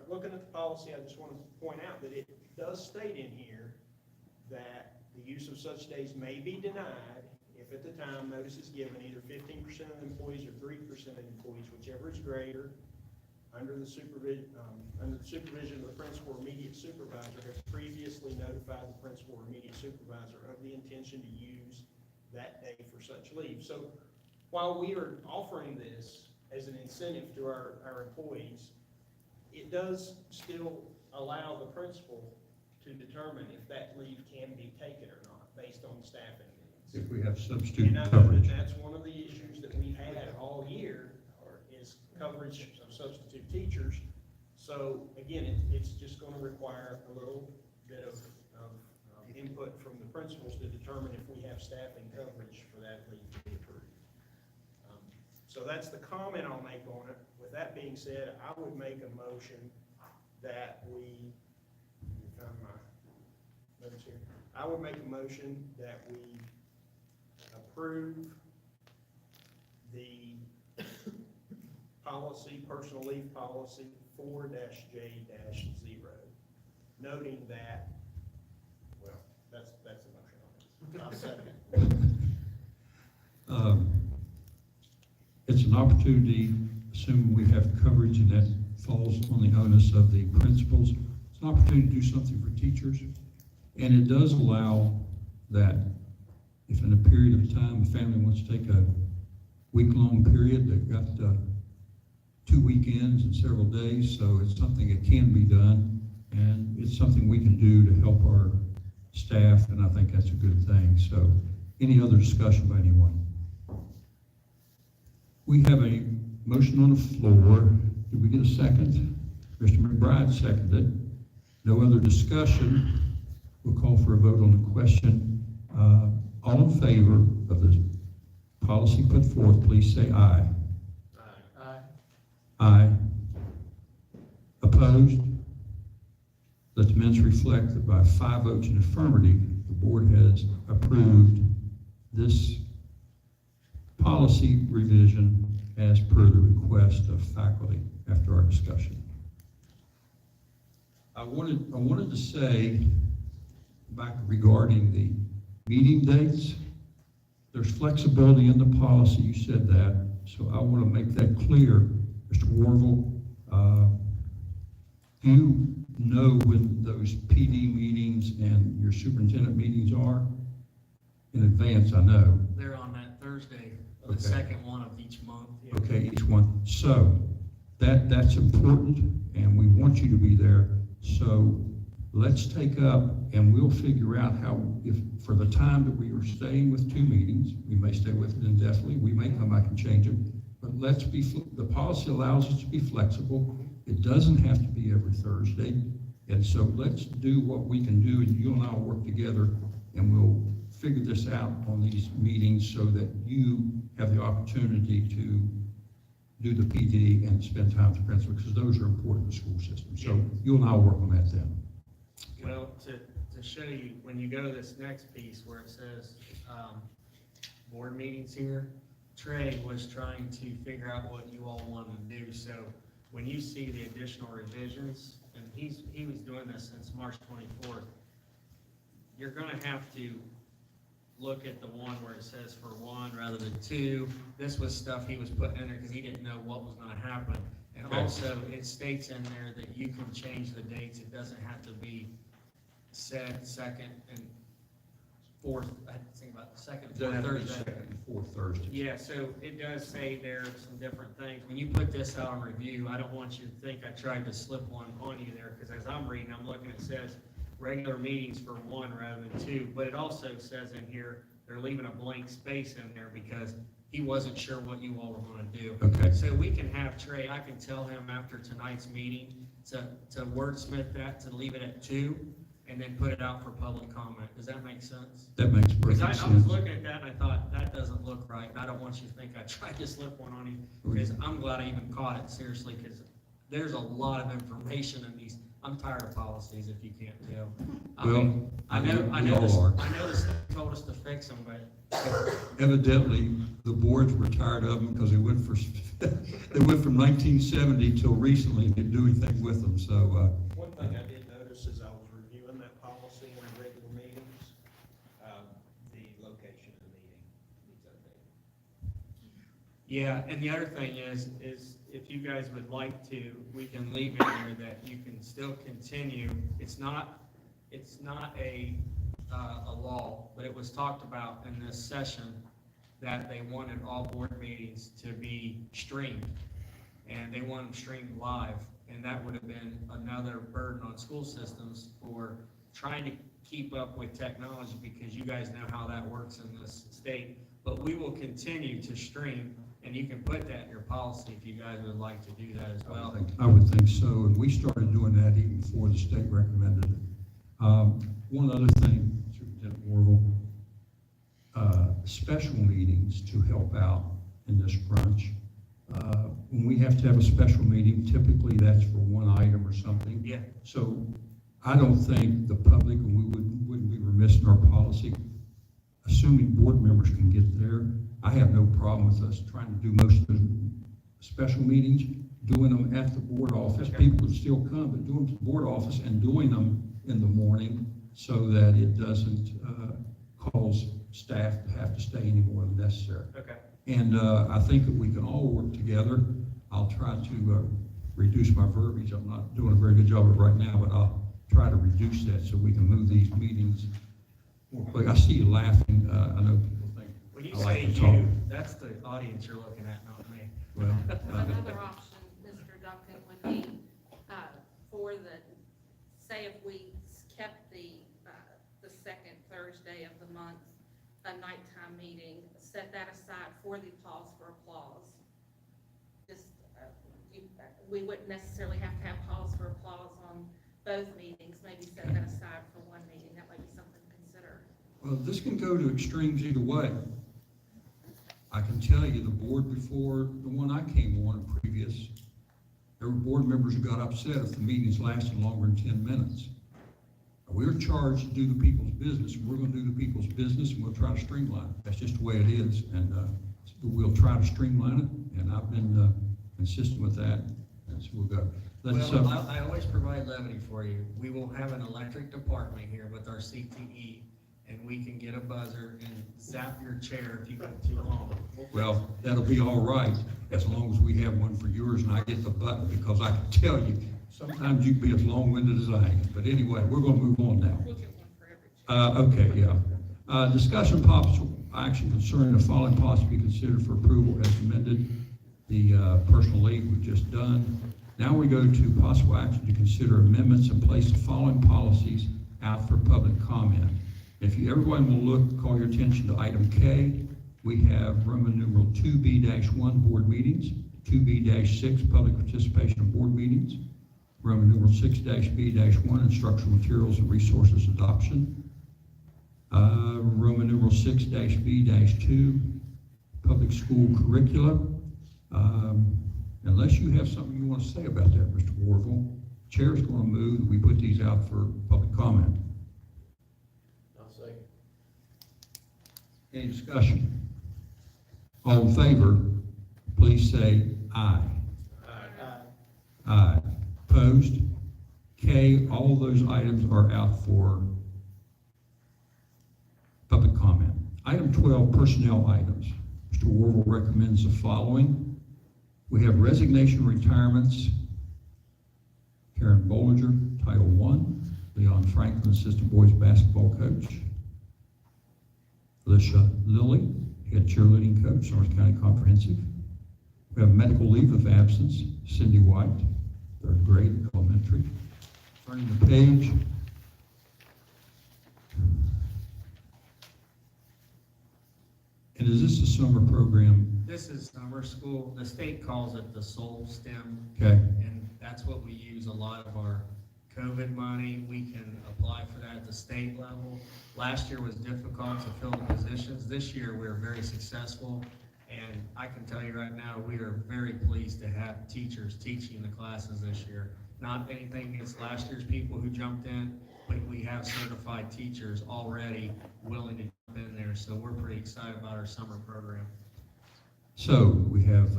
looking at the policy, I just want to point out that it does state in here that the use of such days may be denied if at the time notice is given, either 15% of the employees or 3% of the employees, whichever is greater, under the supervision of the principal or immediate supervisor, has previously notified the principal or immediate supervisor of the intention to use that day for such leave. So while we are offering this as an incentive to our employees, it does still allow the principal to determine if that leave can be taken or not, based on staffing needs. If we have substitute And I know coverage. that that's one of the issues that we've had all year, is coverage of substitute teachers. So again, it's just going to require a little bit of input from the principals to determine if we have staffing coverage for that leave to be approved. So that's the comment I'll make on it. With that being said, I would make a motion that we, found my notes here. I would make a motion that we approve the policy, personal leave policy 4-J-0, noting that, well, that's the motion on it. I'll second. It's an opportunity, assuming we have coverage and that falls on the onus of the principals. It's an opportunity to do something for teachers. And it does allow that if in a period of time a family wants to take a week-long period, they've got 2 weekends and several days, so it's something that can be done. And it's something we can do to help our staff, and I think that's a good thing. So any other discussion by anyone? We have a motion on the floor. Did we get a second? Mr. McBride seconded. No other discussion. We'll call for a vote on the question. All in favor of the policy put forth, please say aye. Aye. Aye. Opposed? Let the minutes reflect that by 5 votes in affirmative, the board has approved this policy revision as per the request of faculty after our discussion. I wanted to say back regarding the meeting dates, there's flexibility in the policy, you said that, so I want to make that clear. Mr. Warville, do you know when those PD meetings and your superintendent meetings are? In advance, I know. They're on that Thursday, Okay. the second one of each month. Yeah. Okay, each one. So that's important, and we want you to be there. So let's take up, and we'll figure out how, if for the time that we are staying with 2 meetings, we may stay with it indefinitely. We may come back and change it, but let's be. The policy allows us to be flexible, It doesn't have to be every Thursday. And so let's do what we can do, and you and I will work together, and we'll figure this out on these meetings so that you have the opportunity to do the PD and spend time with the principal, because those are important to the school system. So you and I will work on that then. Well, to show you, when you go to this next piece where it says, board meetings here, Trey was trying to figure out what you all wanted to do. So when you see the additional revisions, and he was doing this since March 24th, you're gonna have to look at the one where it says for one rather than two. This was stuff he was putting in there because he didn't know what was gonna happen. And Okay. also, it states in there that you can change the dates. It doesn't have to be said second and fourth, I had to think about the second, and fourth Thursday. Second and fourth Thursday. Yeah, so it does say there are some different things. When you put this out on review, I don't want you to think I tried to slip one on you there, because as I'm reading, I'm looking, it says regular meetings for one rather than two, but it also says in here, they're leaving a blank space in there because he wasn't sure what you all were gonna do. Okay. So we can have Trey, I can tell him after tonight's meeting to wordsmith that, to leave it at two, and then put it out for public comment. Does that make sense? That makes Because perfect I was sense. looking at that and I thought, that doesn't look right. I don't want you to think I tried to slip one on you, because I'm glad I even caught it, seriously, because there's a lot of information in these. I'm tired of policies, if you can't tell. I Well, mean, I know we all are. the state told us to fix them, but Evidently, the boards were tired of them because they went from 1970 till recently and didn't do anything with them, so, One thing I did notice as I was reviewing that policy in the regular meetings, the location of the meeting needs updated. yeah, and the other thing is if you guys would like to, we can leave in there that you can still continue. It's not a law, but it was talked about in this session that they wanted all board meetings to be streamed, and they want them streamed live, and that would have been another burden on school systems for trying to keep up with technology, because you guys know how that works in this state. But we will continue to stream, and you can put that in your policy if you guys would like to do that as well. I would think so, and we started doing that even before the state recommended it. One other thing, Superintendent Warble, special meetings to help out in this crunch. When we have to have a special meeting, typically that's for one item or something. Yeah. So I don't think the public, and we wouldn't be remiss in our policy, assuming board members can get there, I have no problem with us trying to do most of those special meetings, doing them at the board office. Okay. People would still come, but doing them at the board office and doing them in the morning so that it doesn't cause staff to have to stay any more than necessary. Okay. And I think that we can all work together. I'll try to reduce my verbiage. I'm not doing a very good job of it right now, but I'll try to reduce that so we can move these meetings more quick. I see you laughing. I know people think When you I like say to talk. you, that's the audience you're looking at, not me. Well, Another option, Mr. Duncan, would be, for the, say if we kept the second Thursday of the month, a nighttime meeting, set that aside for the pause for applause. Just, we wouldn't necessarily have to have pause for applause on both meetings, maybe set that aside for one meeting, that might be something to consider. well, this can go to extremes either way. I can tell you the board before the one I came on previous, there were board members who got upset if the meetings lasted longer than 10 minutes. We're charged to do the people's business. We're going to do the people's business, and we'll try to streamline it. That's just the way it is, and we'll try to streamline it, and I've been consistent with that, and so we'll go. Let's, Well, I always provide levity for you. We will have an electric department here with our CTE, and we can get a buzzer and zap your chair if you go too long. well, that'll be all right, as long as we have one for yours, and I get the button, because I can tell you, sometimes you can be as long-winded as I am. But anyway, we're going to move on now. We'll get one for every chair. Okay, yeah. Discussion possible action concerning the following policy be considered for approval as amended. The personal leave we've just done. Now we go to possible action to consider amendments and place the following policies out for public comment. If everyone will look, call your attention to item K. We have Roman numeral 2B-1 board meetings. 2B-6, public participation in board meetings. Roman numeral 6-B-1, instructional materials and resources adoption. Roman numeral 6-B-2, public school curricula. Unless you have something you want to say about that, Mr. Warville, Chair is going to move that we put these out for public comment. I'll second. Any discussion? All in favor, please say aye. Aye. Opposed? K, all those items are out for public comment. Item 12, personnel items. Mr. Warville recommends the following. We have resignation retirements. Karen Bollinger, Title I. Leon Franklin, Assistant Boys Basketball Coach. Alicia Lilly, Head Cheerleading Coach, North County Comprehensive. We have medical leave of absence. Cindy White, 3rd grade, elementary. Turning the page. And is this a summer program? This is summer school. The state calls it the Soul STEM, Okay. and that's what we use a lot of our COVID money. We can apply for that at the state level. Last year was difficult to fill the positions. This year, we were very successful. And I can tell you right now, we are very pleased to have teachers teaching the classes this year. Not anything against last year's people who jumped in, but we have certified teachers already willing to jump in there. So we're pretty excited about our summer program. So we have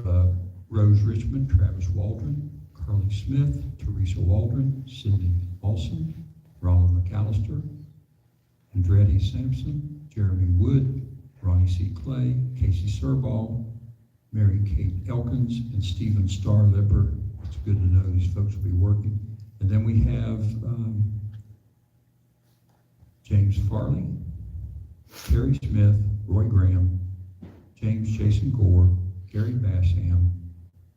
Rose Richmond, Travis Waldron, Carly Smith, Teresa Waldron, Cindy Olson, Ronald McAllister, Andretti Sampson, Jeremy Wood, Ronnie C. Clay, Casey Serball, Mary Kate Elkins, and Stephen Starlipper. It's good to know these folks will be working. And then we have James Farley, Terry Smith, Roy Graham, James Jason Gore, Gary Bassam,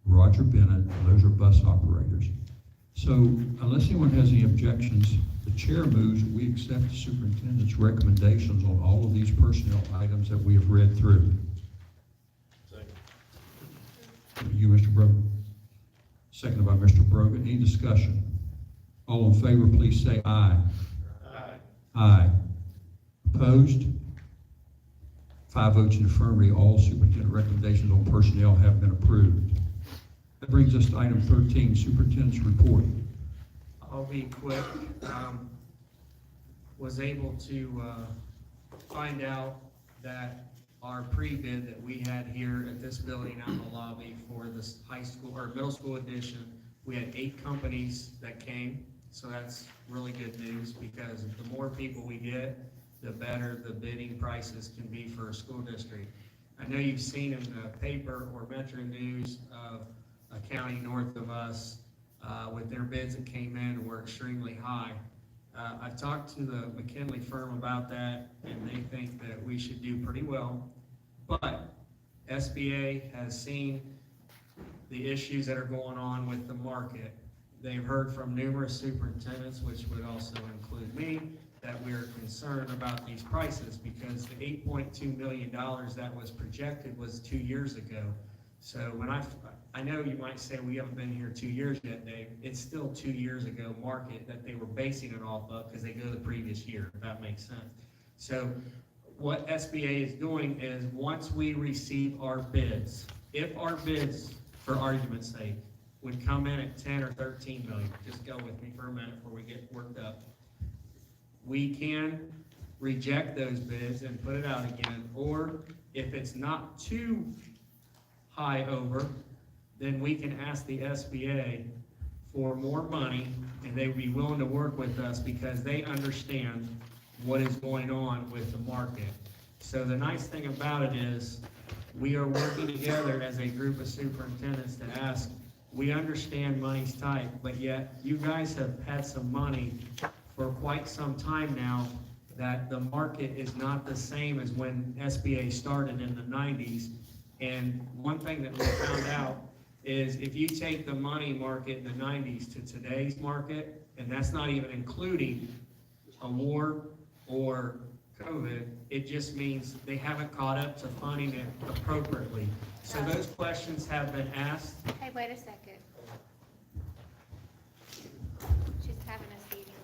Roger Bennett. Those are bus operators. So unless anyone has any objections, the chair moves that we accept the superintendent's recommendations on all of these personnel items that we have read through. Second. You, Mr. Brogan. Seconded by Mr. Brogan. Any discussion? All in favor, please say aye. Aye. Aye. Opposed? 5 votes in affirmative. All superintendent recommendations on personnel have been approved. That brings us to item 13, superintendent's report. I'll be quick. Was able to find out that our pre-bid that we had here at this building out in the lobby for this high school or middle school edition, we had 8 companies that came. So that's really good news because the more people we get, the better the bidding prices can be for a school district. I know you've seen in the paper or Metro News of a county north of us with their bids that came in were extremely high. I've talked to the McKinley firm about that, and they think that we should do pretty well. But SBA has seen the issues that are going on with the market. They've heard from numerous superintendents, which would also include me, that we're concerned about these prices because the $8.2 million that was projected was 2 years ago. So when I know you might say we haven't been here 2 years yet, Dave. It's still 2 years ago market that they were basing it off of because they go the previous year, if that makes sense. So what SBA is doing is once we receive our bids, if our bids, for argument's sake, would come in at 10 or 13 million, just go with me for a minute before we get worked up, we can reject those bids and put it out again, or if it's not too high over, then we can ask the SBA for more money, and they would be willing to work with us because they understand what is going on with the market. So the nice thing about it is we are working together as a group of superintendents to ask, we understand money's tight, but yet you guys have had some money for quite some time now that the market is not the same as when SBA started in the 90s. And one thing that we found out is if you take the money market in the 90s to today's market, and that's not even including award or COVID, it just means they haven't caught up to funding it appropriately. So those questions have been asked. Hey, wait a second. She's having a seating.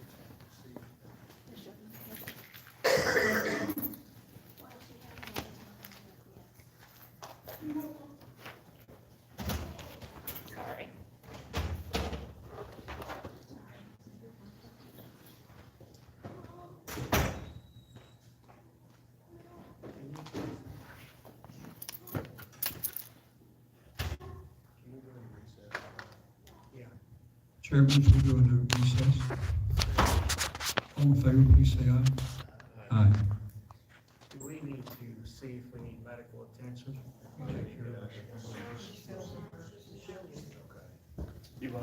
Sorry. Chair moves we go into recess. All in favor, please say aye. Aye. Do we need to see if we need medical attention? Sure.